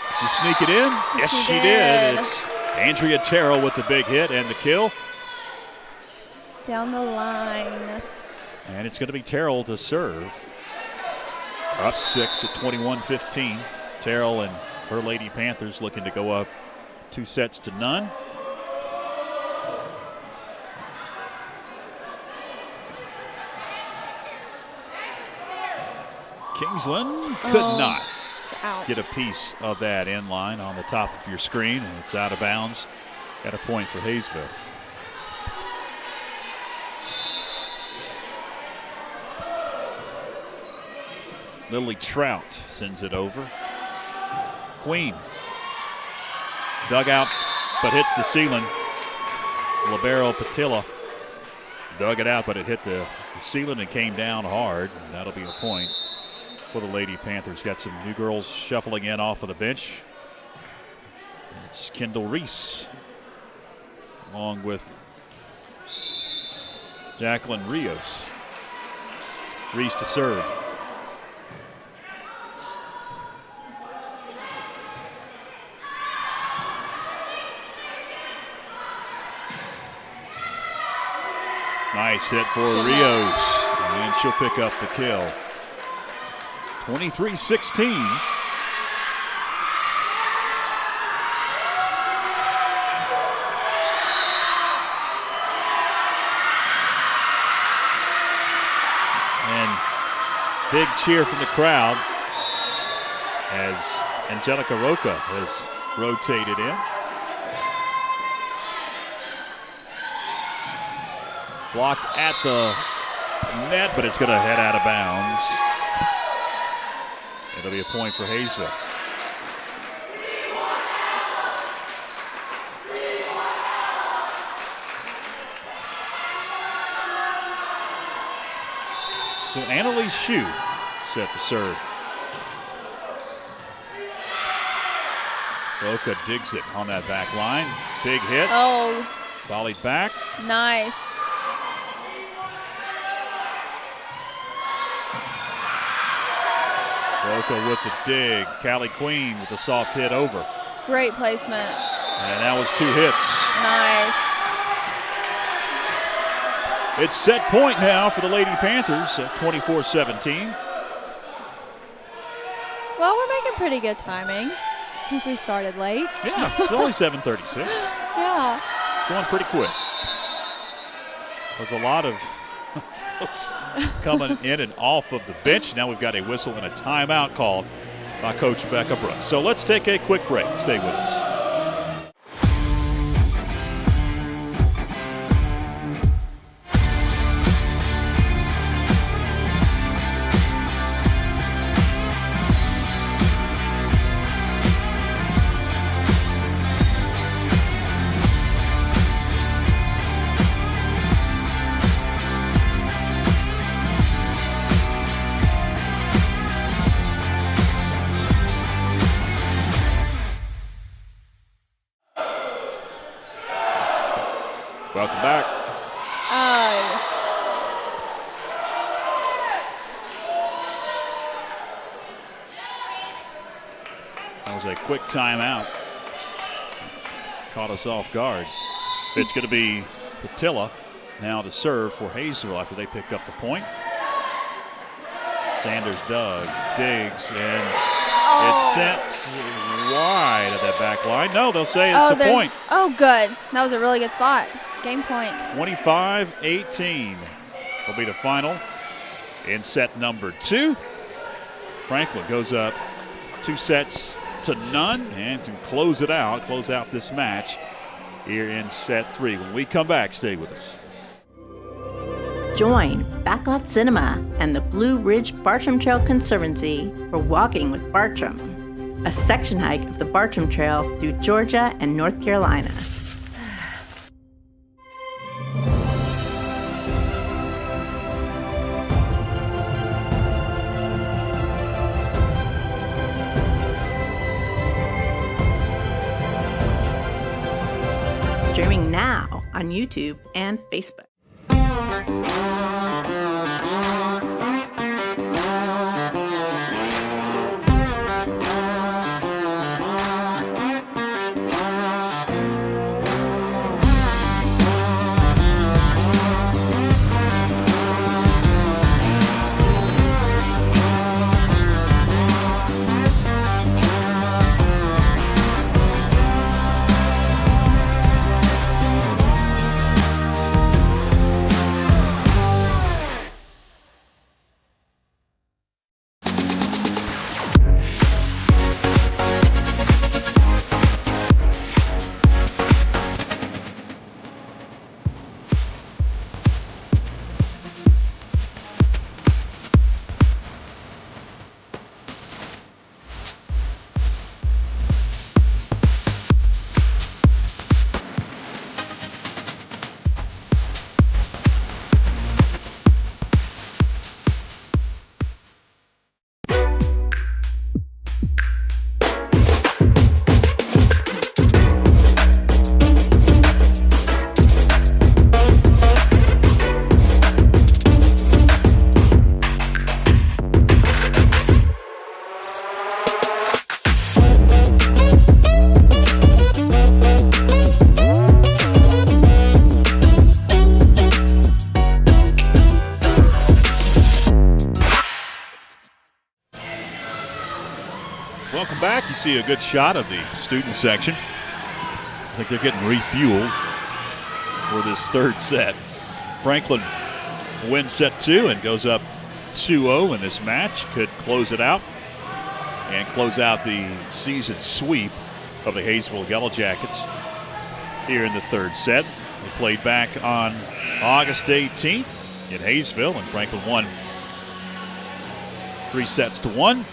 Did she sneak it in? Yes, she did. It's Andrea Terrell with the big hit and the kill. Down the line. And it's going to be Terrell to serve. Up 6 at 21-15. Terrell and her Lady Panthers looking to go up 2-0. Kingsland could not get a piece of that in line on the top of your screen, and it's out of bounds. Got a point for Hayesville. Lily Trout sends it over. Queen dug out, but hits the ceiling. Libero Patilla dug it out, but it hit the ceiling and came down hard. And that'll be a point for the Lady Panthers. Got some new girls shuffling in off of the bench. It's Kendall Reese along with Jacqueline Rios. Reese to serve. Nice hit for Rios, and she'll pick up the kill. 23-16. And big cheer from the crowd as Angelica Roca has rotated in. Blocked at the net, but it's going to head out of bounds. It'll be a point for Hayesville. So Annalise Shue set to serve. Roca digs it on that back line. Big hit. Oh. Volleyed back. Nice. Boca with the dig. Callie Queen with the soft hit over. It's great placement. And that was 2 hits. Nice. It's set point now for the Lady Panthers at 24-17. Well, we're making pretty good timing since we started late. Yeah, it's only 7:36. Yeah. It's going pretty quick. There's a lot of folks coming in and off of the bench. Now we've got a whistle and a timeout called by Coach Becca Brooks. So let's take a quick break. Stay with us. Welcome back. That was a quick timeout. Caught us off guard. It's going to be Patilla now to serve for Hayesville after they picked up the point. Sanders dug, digs, and it's sent wide at that back line. No, they'll say it's a point. Oh, good. That was a really good spot. Game point. 25-18 will be the final in set number 2. Franklin goes up 2-0 and can close out this match here in set 3. When we come back, stay with us. Join Backlot Cinema and the Blue Ridge Bartram Trail Conservancy for Walking with Bartram, a section hike of the Bartram Trail through Georgia and North Carolina. Streaming now on YouTube and Facebook. Welcome back. You see a good shot of the student section. I think they're getting refueled for this third set. Franklin wins set 2 and goes up 2-0 in this match. Could close it out and close out the season sweep of the Hayesville Yellow Jackets here in the third set. They played back on August 18th in Hayesville, and Franklin won 3-1.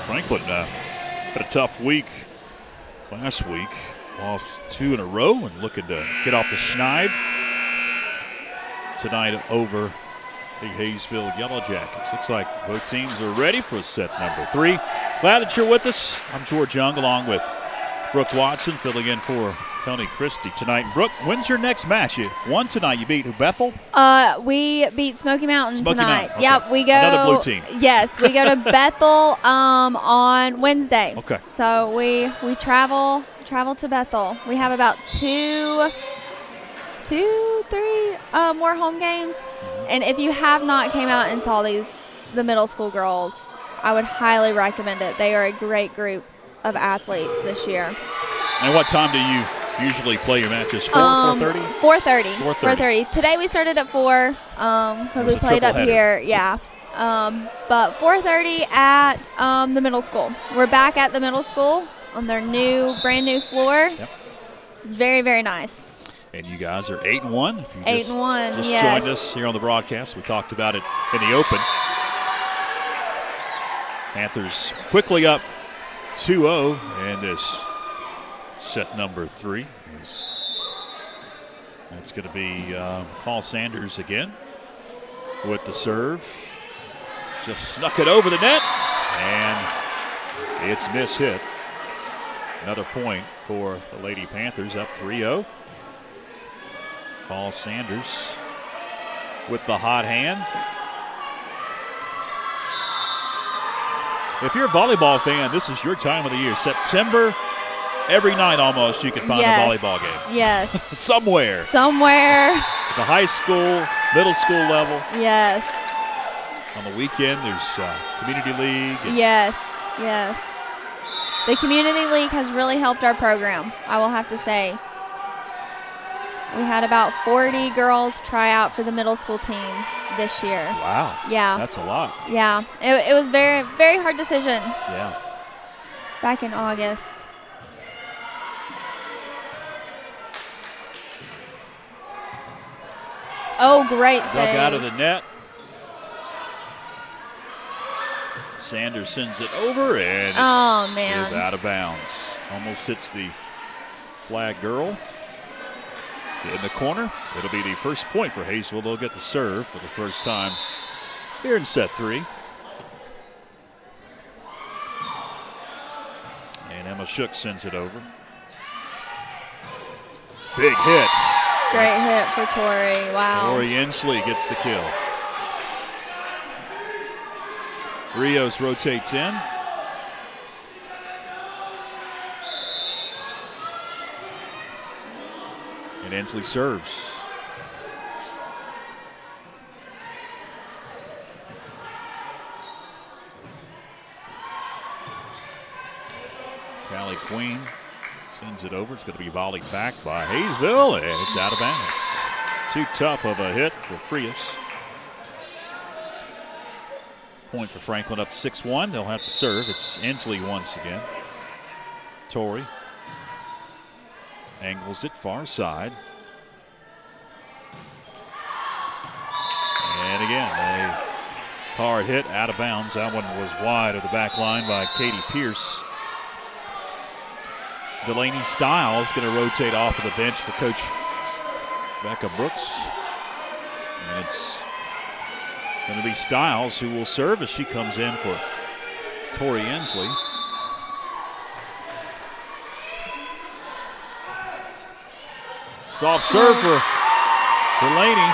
Franklin had a tough week last week. Lost 2 in a row and looking to get off the schneid tonight over the Hayesville Yellow Jackets. Looks like both teams are ready for set number 3. Glad that you're with us. I'm George Young along with Brooke Watson filling in for Tony Christie tonight. Brooke, when's your next match? You won tonight. You beat who, Bethel? We beat Smoky Mountain Smoky tonight. Mountain, okay. Yep, we go. Another blue team. Yes, we go to Bethel on Wednesday. Okay. So we travel to Bethel. We have about two, 3 more home games. And if you have not came out and saw the middle school girls, I would highly recommend it. They are a great group of athletes this year. And what time do you usually play your matches? 4:30? 4:30. 4:30. Today we started at 4 because we played up triple here. Yeah. But 4:30 at the middle school. We're back at the middle school on their brand new floor. Yep. It's very, very nice. And you guys are 8-1. If you 8-1, just yes. joined us here on the broadcast. We talked about it in the open. Panthers quickly up 2-0 in this set number 3. That's going to be Paul Sanders again with the serve. Just snuck it over the net, and it's miss-hit. Another point for the Lady Panthers, up 3-0. Paul Sanders with the hot hand. If you're a volleyball fan, this is your time of the year. September, every night almost you can find a volleyball game. Yes. Somewhere. The high school, middle school level. Yes. On the weekend, there's community league. Yes. The community league has really helped our program, I will have to say. We had about 40 girls try out for the middle school team this year. Wow. Yeah. That's a lot. Yeah. It was very, very hard decision. Yeah. Back in August. Oh, great save. Dug out of the net. Sanders sends it over, and it is out of bounds. Almost hits the flag girl in the corner. It'll be the first point for Hayesville. They'll get the serve for the first time here in set 3. And Emma Shook sends it over. Big hit. Great hit for Tori. Wow. Tori Inslee gets the kill. Rios rotates in. And Inslee serves. Callie Queen sends it over. It's going to be volleyed back by Hayesville, and it's out of bounds. Too tough of a hit for Frias. Point for Franklin, up 6-1. They'll have to serve. It's Inslee once again. Torrey angles it far side. And again, a hard hit out of bounds. That one was wide of the back line by Katie Pierce. Delaney Stiles going to rotate off of the bench for Coach Becca Brooks. And it's going to be Stiles who will serve as she comes in for Tori Inslee. Soft serve for Delaney,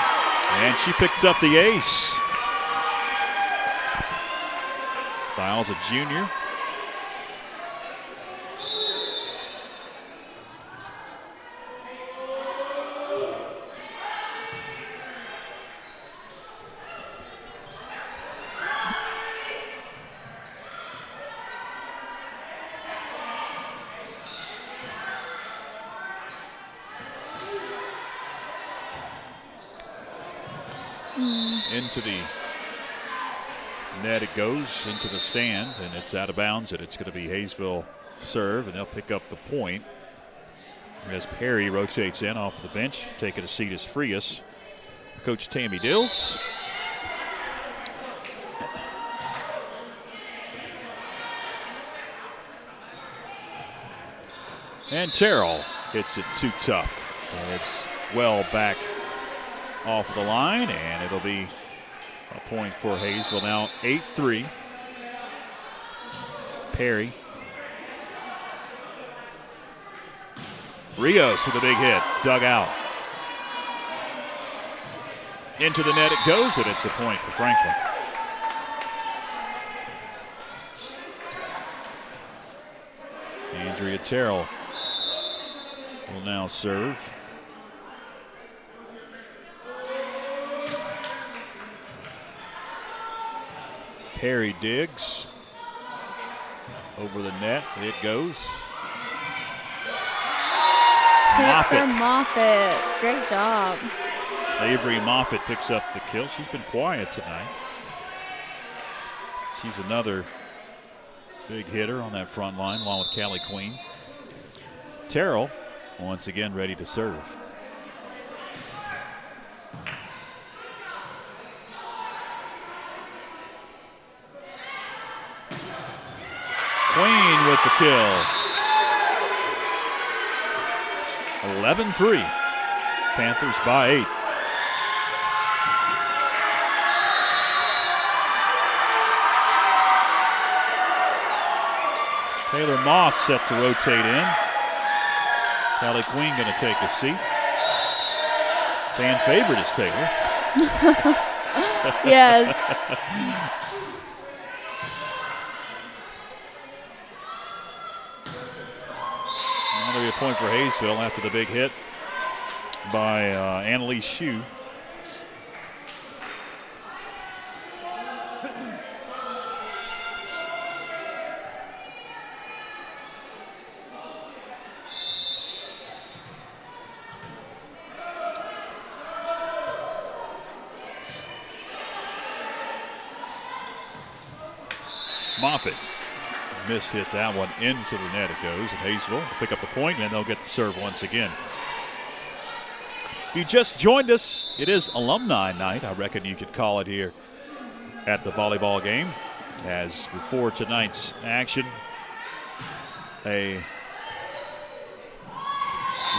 and she picks up the ace. Stiles, a junior. Into the net it goes, into the stand, and it's out of bounds, and it's going to be Hayesville serve, and they'll pick up the point as Perry rotates in off the bench. Taking a seat is Frias. Coach Tammy Dills. And Terrell hits it too tough. And it's well back off the line, and it'll be a point for Hayesville now, 8-3. Perry Rios with a big hit, dug out. Into the net it goes, and it's a point for Franklin. Andrea Terrell will now serve. Perry digs. Over the net, it goes. Moffett. Moffett. Great job. Avery Moffett picks up the kill. She's been quiet tonight. She's another big hitter on that front line, along with Callie Queen. Terrell, once again, ready to serve. Queen with the kill. 11-3. Panthers by 8. Taylor Moss set to rotate in. Callie Queen going to take a seat. Fan favorite is Taylor. Yes. That'll be a point for Hayesville after the big hit by Annalise Shue. Moffett miss-hit that one into the net. It goes, and Hayesville will pick up the point, and they'll get the serve once again. If you just joined us, it is Alumni Night. I reckon you could call it here at the volleyball game. As before tonight's action, a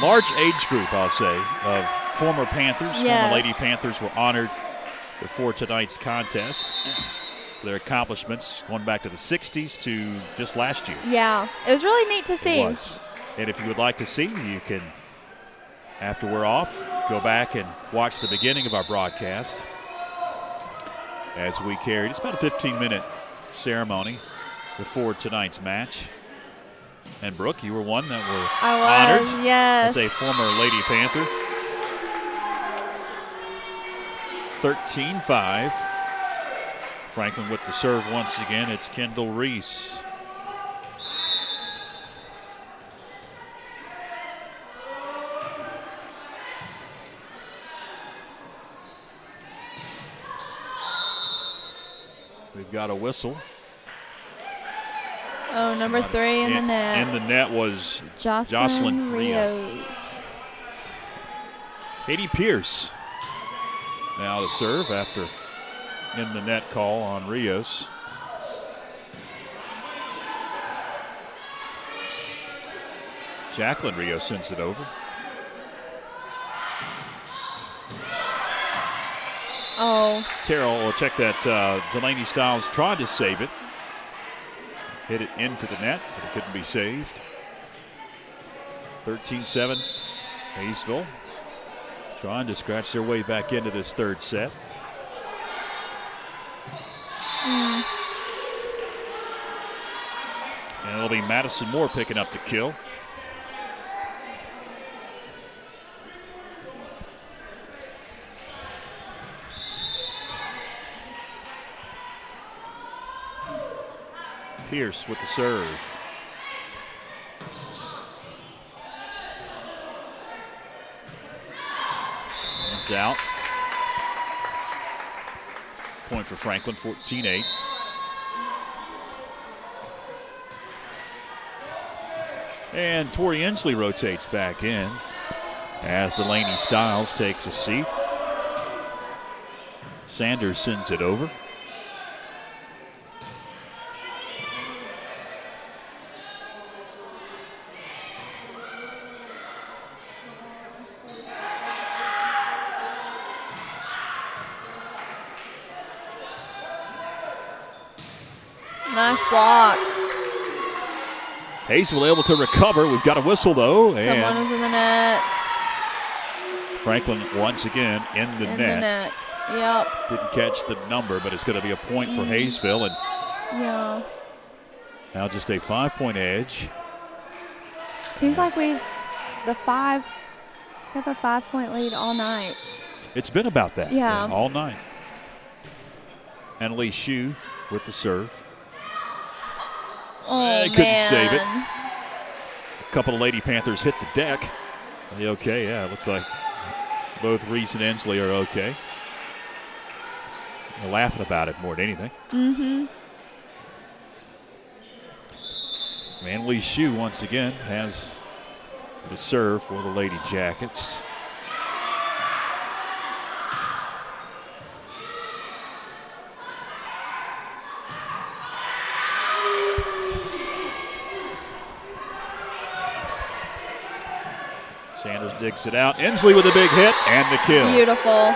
large age group, I'll say, of former Panthers, former Lady Panthers were honored before tonight's contest. Their accomplishments going back to the 60s to just last year. Yeah, it was really neat to see. It was. And if you would like to see, you can, after we're off, go back and watch the beginning of our broadcast as we carried. It's about a 15-minute ceremony before tonight's match. And Brooke, you were one that were honored. Yes. As a former Lady Panther. 13-5. Franklin with the serve once again. It's Kendall Reese. We've got a whistle. Oh, number 3 in the net. In the net was Jocelyn Rios. Katie Pierce now to serve after in the net call on Rios. Jacqueline Rios sends it over. Oh. Terrell, or check that, Delaney Stiles tried to save it. Hit it into the net, but it couldn't be saved. 13-7, Hayesville trying to scratch their way back into this third set. And it'll be Madison Moore picking up the kill. Pierce with the serve. It's out. Point for Franklin, 14-8. And Tori Inslee rotates back in as Delaney Stiles takes a seat. Sanders sends it over. Nice block. Hayesville able to recover. We've got a whistle, though. Someone And was in the net. Franklin once again in the net. Yep. Didn't catch the number, but it's going to be a point for Hayesville. And Yeah. now just a 5-point edge. Seems like we have a 5-point lead all night. It's been about that Yeah. all night. Annalise Shue with the serve. Oh, Couldn't man. save it. A couple of Lady Panthers hit the deck. Are they okay? Yeah, it looks like both Reese and Inslee are okay. They're laughing about it more than anything. Mm-hmm. Annalise Shue once again has the serve for the Lady Jackets. Sanders digs it out. Inslee with a big hit and the kill. Beautiful.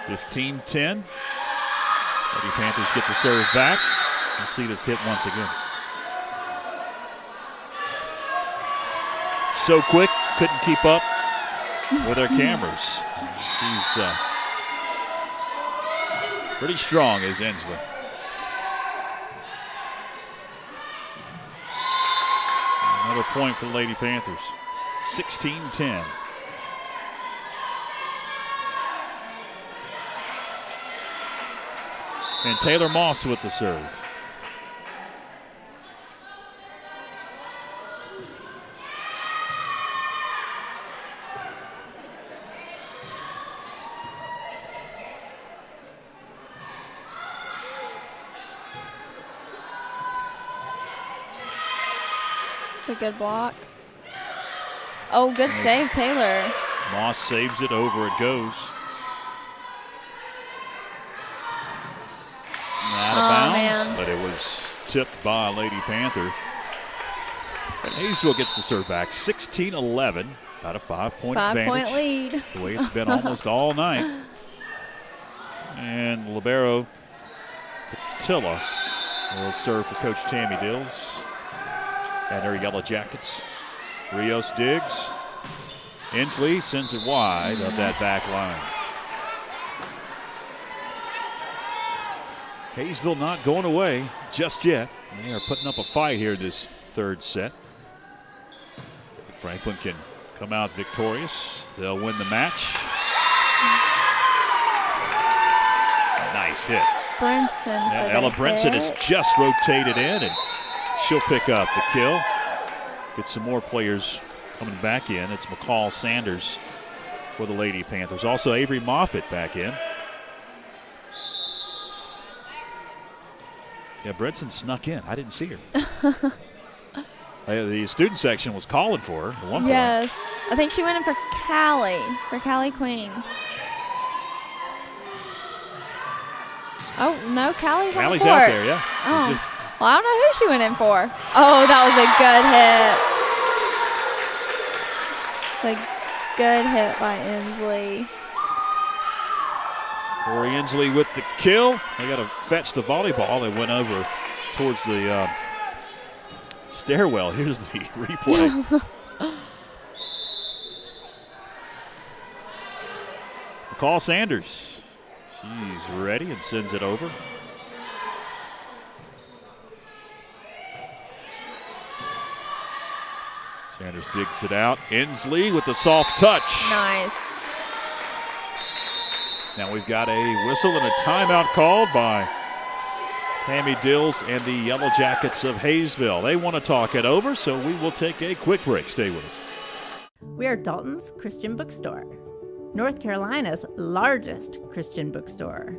15-10. Lady Panthers get the serve back. We'll see this hit once again. So quick, couldn't keep up with our cameras. She's pretty strong, is Inslee. Another point for the Lady Panthers. 16-10. And Taylor Moss with the serve. It's a good block. Oh, good save, Taylor. Moss saves it, over it goes. Out of bounds, man. but it was tipped by Lady Panther. And Hayesville gets the serve back. 16-11, about a 5-point advantage. 5-point lead. That's the way it's been almost all night. And libero Patilla will serve for Coach Tammy Dills and her Yellow Jackets. Rios digs. Inslee sends it wide of that back line. Hayesville not going away just yet. They are putting up a fight here this third set. If Franklin can come out victorious, they'll win the match. Nice hit. Brinson. Yeah, Ella Brinson has just rotated in, and she'll pick up the kill. Get some more players coming back in. It's McCall Sanders for the Lady Panthers. Also Avery Moffitt back in. Yeah, Brinson snuck in. I didn't see her. The student section was calling for her at one point. Yes. I think she went in for Callie Queen. Oh, no, Callie's on the court. out there, yeah. Oh. Well, I don't know who she went in for. Oh, that was a good hit. It's a good hit by Inslee. Corey Inslee with the kill. They got to fetch the volleyball. They went over towards the stairwell. Here's the replay. McCall Sanders. She's ready and sends it over. Sanders digs it out. Inslee with the soft touch. Nice. Now we've got a whistle and a timeout called by Tammy Dills and the Yellow Jackets of Hayesville. They want to talk it over, so we will take a quick break. Stay with us. We are Dalton's Christian Bookstore, North Carolina's largest Christian bookstore.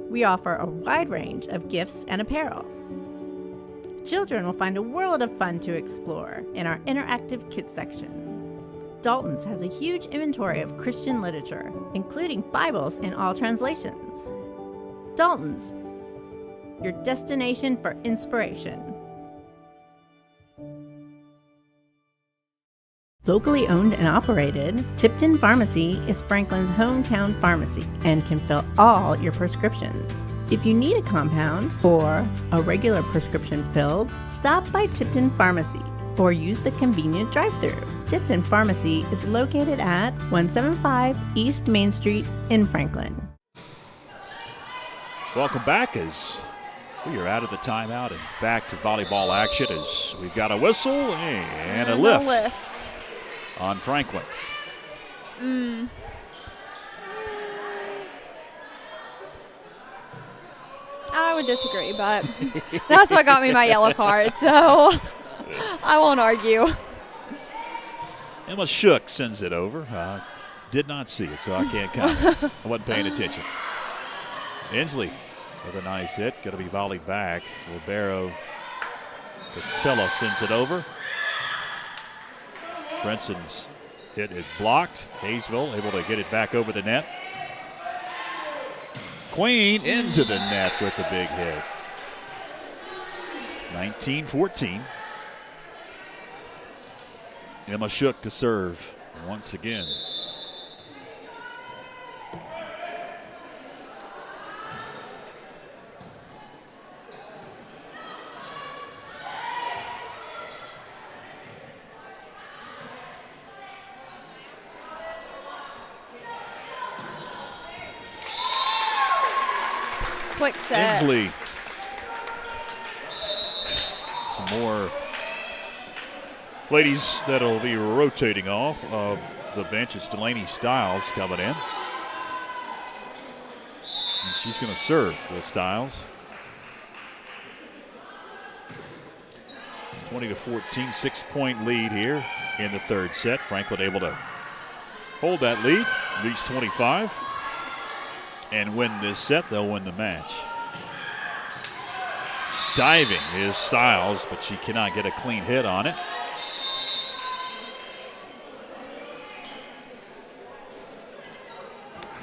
We offer a wide range of gifts and apparel. Children will find a world of fun to explore in our interactive kids section. Dalton's has a huge inventory of Christian literature, including Bibles in all translations. Dalton's, your destination for inspiration. Locally owned and operated, Tipton Pharmacy is Franklin's hometown pharmacy and can fill all your prescriptions. If you need a compound or a regular prescription filled, stop by Tipton Pharmacy or use the convenient drive-thru. Tipton Pharmacy is located at 175 East Main Street in Franklin. Welcome back as we are out of the timeout and back to volleyball action as we've got a whistle and a lift on Franklin. I would disagree, but that's what got me my yellow card, so I won't argue. Emma Shook sends it over. Did not see it, so I can't comment. I wasn't paying attention. Inslee with a nice hit. Going to be volleyed back. Libero Patella sends it over. Brenson's hit is blocked. Hayesville able to get it back over the net. Queen into the net with the big hit. 19-14. Emma Shook to serve once again. Quick set. Inslee. Some more ladies that'll be rotating off of the bench. It's Delaney Stiles coming in. And she's going to serve with Stiles. 20-14, 6-point lead here in the third set. Franklin able to hold that lead, reach 25. And win this set, they'll win the match. Diving is Stiles, but she cannot get a clean hit on it.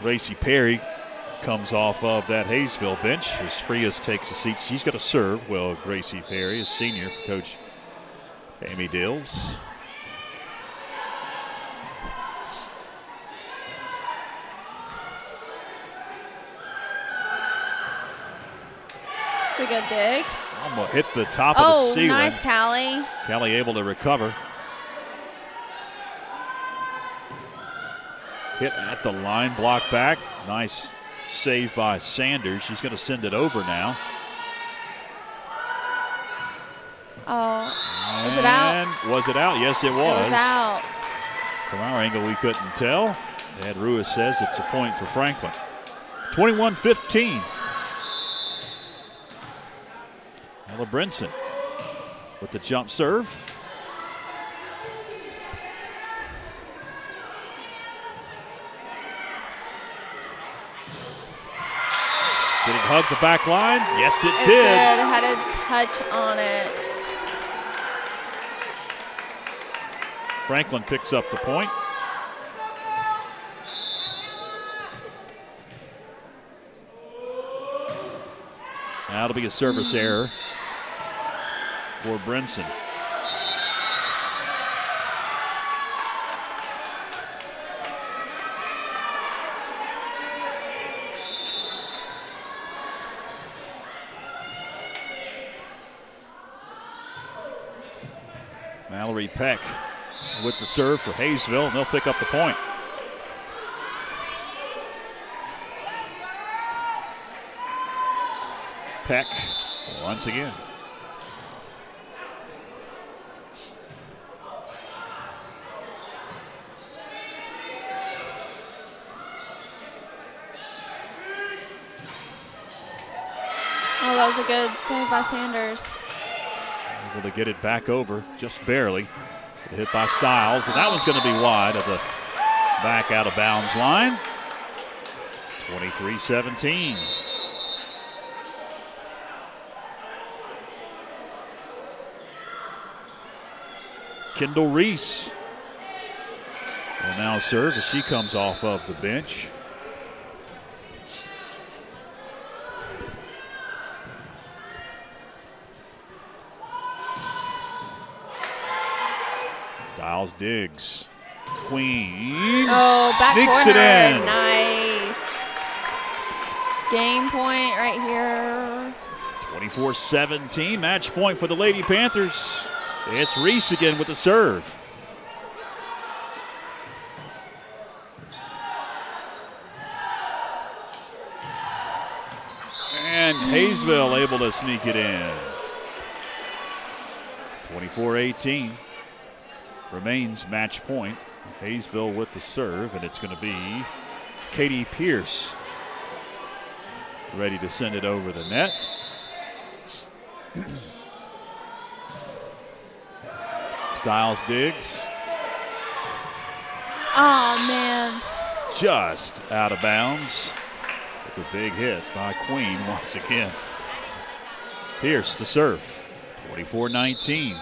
Gracie Perry comes off of that Hayesville bench as Frias takes a seat. She's got to serve. Well, Gracie Perry is senior for Coach Amy Dills. A good dig. Almost hit the top of the ceiling. Nice, Callie. Callie able to recover. Hit at the line, block back. Nice save by Sanders. She's going to send it over now. Oh, is it out? Was it out? Yes, it was. It was out. From our angle, we couldn't tell. Ed Ruiz says it's a point for Franklin. 21-15. Ella Brinson with the jump serve. Did it hug the back line? Yes, it did. It had a touch on it. Franklin picks up the point. Now it'll be a service error for Brinson. Mallory Peck with the serve for Hayesville, and they'll pick up the point. Peck once again. Oh, that was a good save by Sanders. Able to get it back over just barely. Hit by Stiles, and that one's going to be wide of the back out of bounds line. 23-17. Kendall Reese will now serve as she comes off of the bench. Stiles digs. Queen back sneaks corner. it in. Nice. Game point right here. 24-17, match point for the Lady Panthers. It's Reese again with the serve. And Hayesville able to sneak it in. 24-18. Remains match point. Hayesville with the serve, and it's going to be Katie Pierce ready to send it over the net. Styles digs. Oh, man. Just out of bounds. With a big hit by Queen once again. Pierce to serve. 24-19.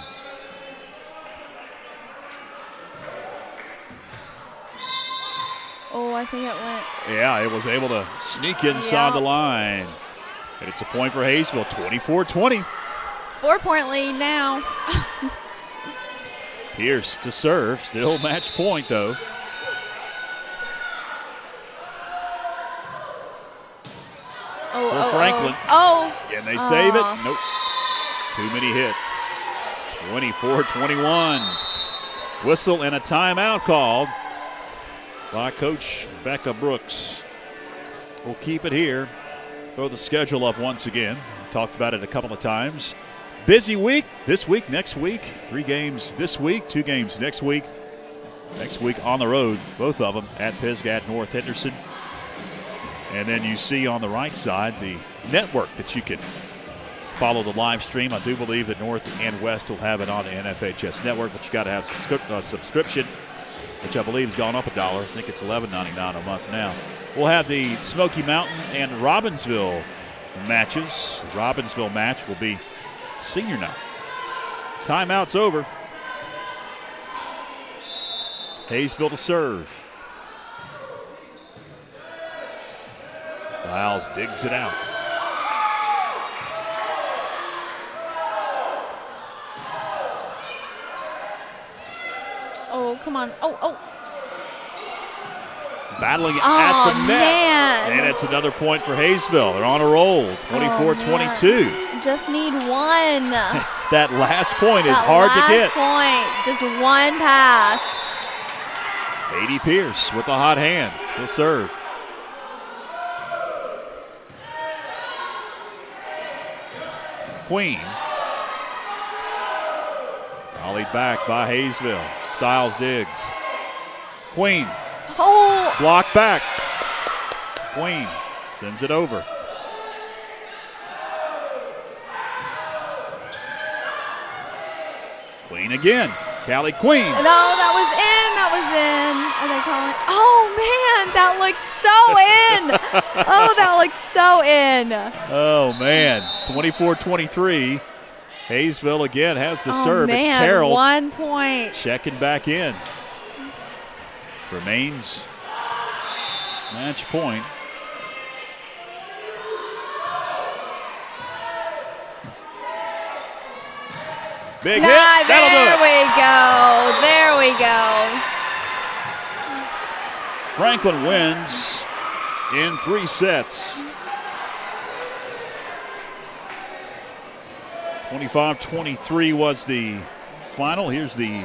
Oh, I think it went. Yeah, it was able to sneak inside the line. And it's a point for Hayesville, 24-20. 4-point lead now. Pierce to serve, still match point though. For Franklin. Oh. Can they save it? Nope. Too many hits. 24-21. Whistle and a timeout called by Coach Becca Brooks. We'll keep it here. Throw the schedule up once again. We talked about it a couple of times. Busy week this week, next week. 3 games this week, 2 games next week. Next week on the road, both of them at Pisgah, North Henderson. And then you see on the right side the network that you can follow the live stream. I do believe that North and West will have it on the NFHS network, but you got to have a subscription, which I believe has gone up $1. I think it's $11.99 a month now. We'll have the Smoky Mountain and Robbinsville matches. The Robbinsville match will be senior night. Timeout's over. Hayesville to serve. Styles digs it out. Oh, come on. Oh. Battling at the net. Man. And it's another point for Hayesville. They're on a roll, 24-22. Just need one. That last point is hard to get. Point. Just one pass. Katie Pierce with the hot hand. She'll serve. Queen. Volleyed back by Hayesville. Styles digs. Queen. Oh. Blocked back. Queen sends it over. Queen again. Callie Queen. No, that was in. That was in. Are they calling? Oh, man. That looked so in. Oh, that looked so in. Oh, man. 24-23. Hayesville again has the serve. Man. It's Terrell. 1 point. Checking back in. Remains match point. Big hit. That'll do it. There we go. Franklin wins in 3 sets. 25-23 was the final. Here's the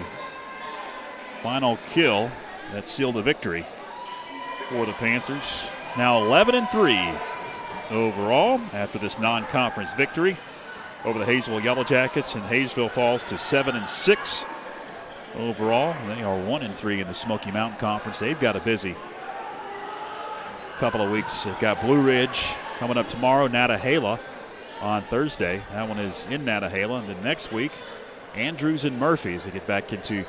final kill that sealed the victory for the Panthers. Now 11-3 overall after this non-conference victory over the Hayesville Yellow Jackets, and Hayesville falls to 7-6 overall. They are 1-3 in the Smoky Mountain Conference. They've got a busy couple of weeks. They've got Blue Ridge coming up tomorrow, Natahala on Thursday. That one is in Natahala. And then next week, Andrews and Murphy as they get back into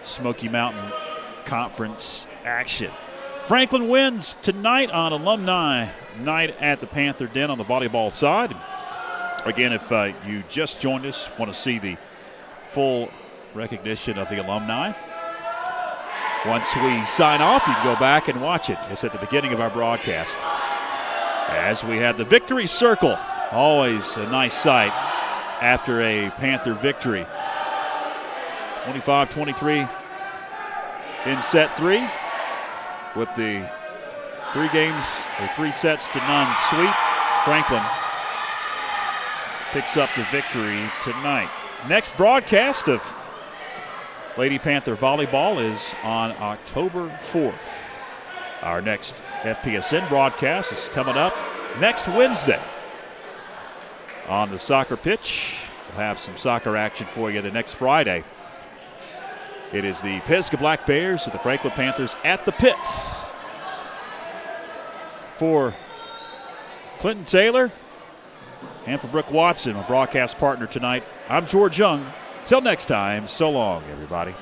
Smoky Mountain Conference action. Franklin wins tonight on Alumni Night at the Panther Den on the volleyball side. Again, if you just joined us, want to see the full recognition of the alumni, once we sign off, you can go back and watch it. It's at the beginning of our broadcast. As we have the victory circle, always a nice sight after a Panther victory. 25-23 in set 3 with the 3 sets to none sweep. Franklin picks up the victory tonight. Next broadcast of Lady Panther Volleyball is on October 4th. Our next FPSN broadcast is coming up next Wednesday on the soccer pitch. We'll have some soccer action for you the next Friday. It is the Pisgah Black Bears and the Franklin Panthers at the pits. For Clinton Taylor and for Brooke Watson, my broadcast partner tonight, I'm George Young. Till next time, so long, everybody.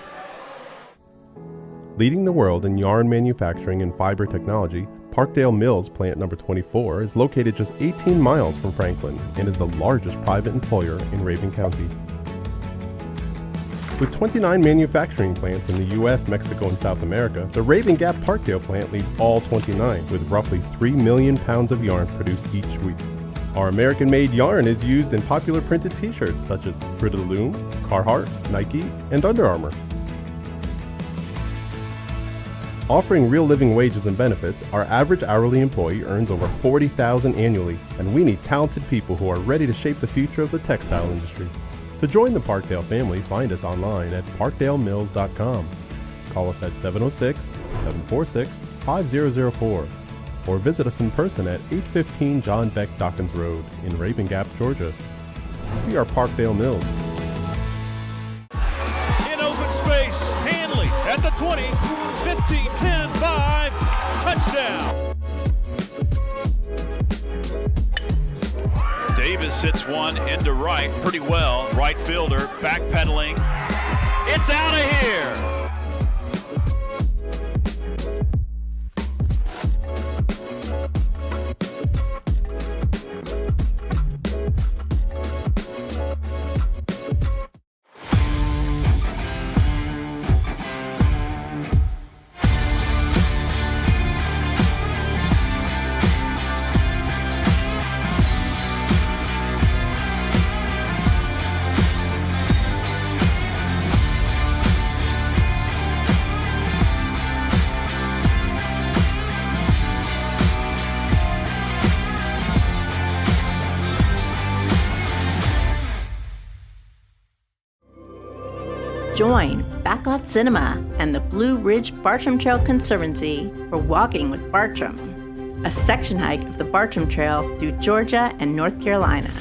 Leading the world in yarn manufacturing and fiber technology, Parkdale Mills Plant Number 24 is located just 18 miles from Franklin and is the largest private employer in Raven County. With 29 manufacturing plants in the U.S., Mexico, and South America, the Raven Gap Parkdale plant leads all 29, with roughly 3 million pounds of yarn produced each week. Our American-made yarn is used in popular printed t-shirts such as Fruit of the Loom, Carhartt, Nike, and Under Armour. Offering real living wages and benefits, our average hourly employee earns over $40,000 annually, and we need talented people who are ready to shape the future of the textile industry. To join the Parkdale family, find us online at parkdalemills.com. Call us at 706-746-5004 or visit us in person at 815 John Beck Dawkins Road in Raven Gap, Georgia. We are Parkdale Mills. In open space, Hanley at the 20, 15, 10, 5, touchdown. Davis hits one into right pretty well. Right fielder backpedaling. It's out of here. Join Backlot Cinema and the Blue Ridge Bartram Trail Conservancy for Walking with Bartram, a section hike of the Bartram Trail through Georgia and North Carolina.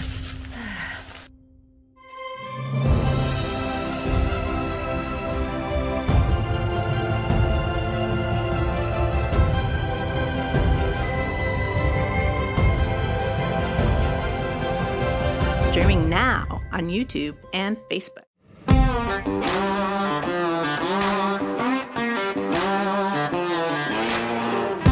Streaming now on YouTube and Facebook.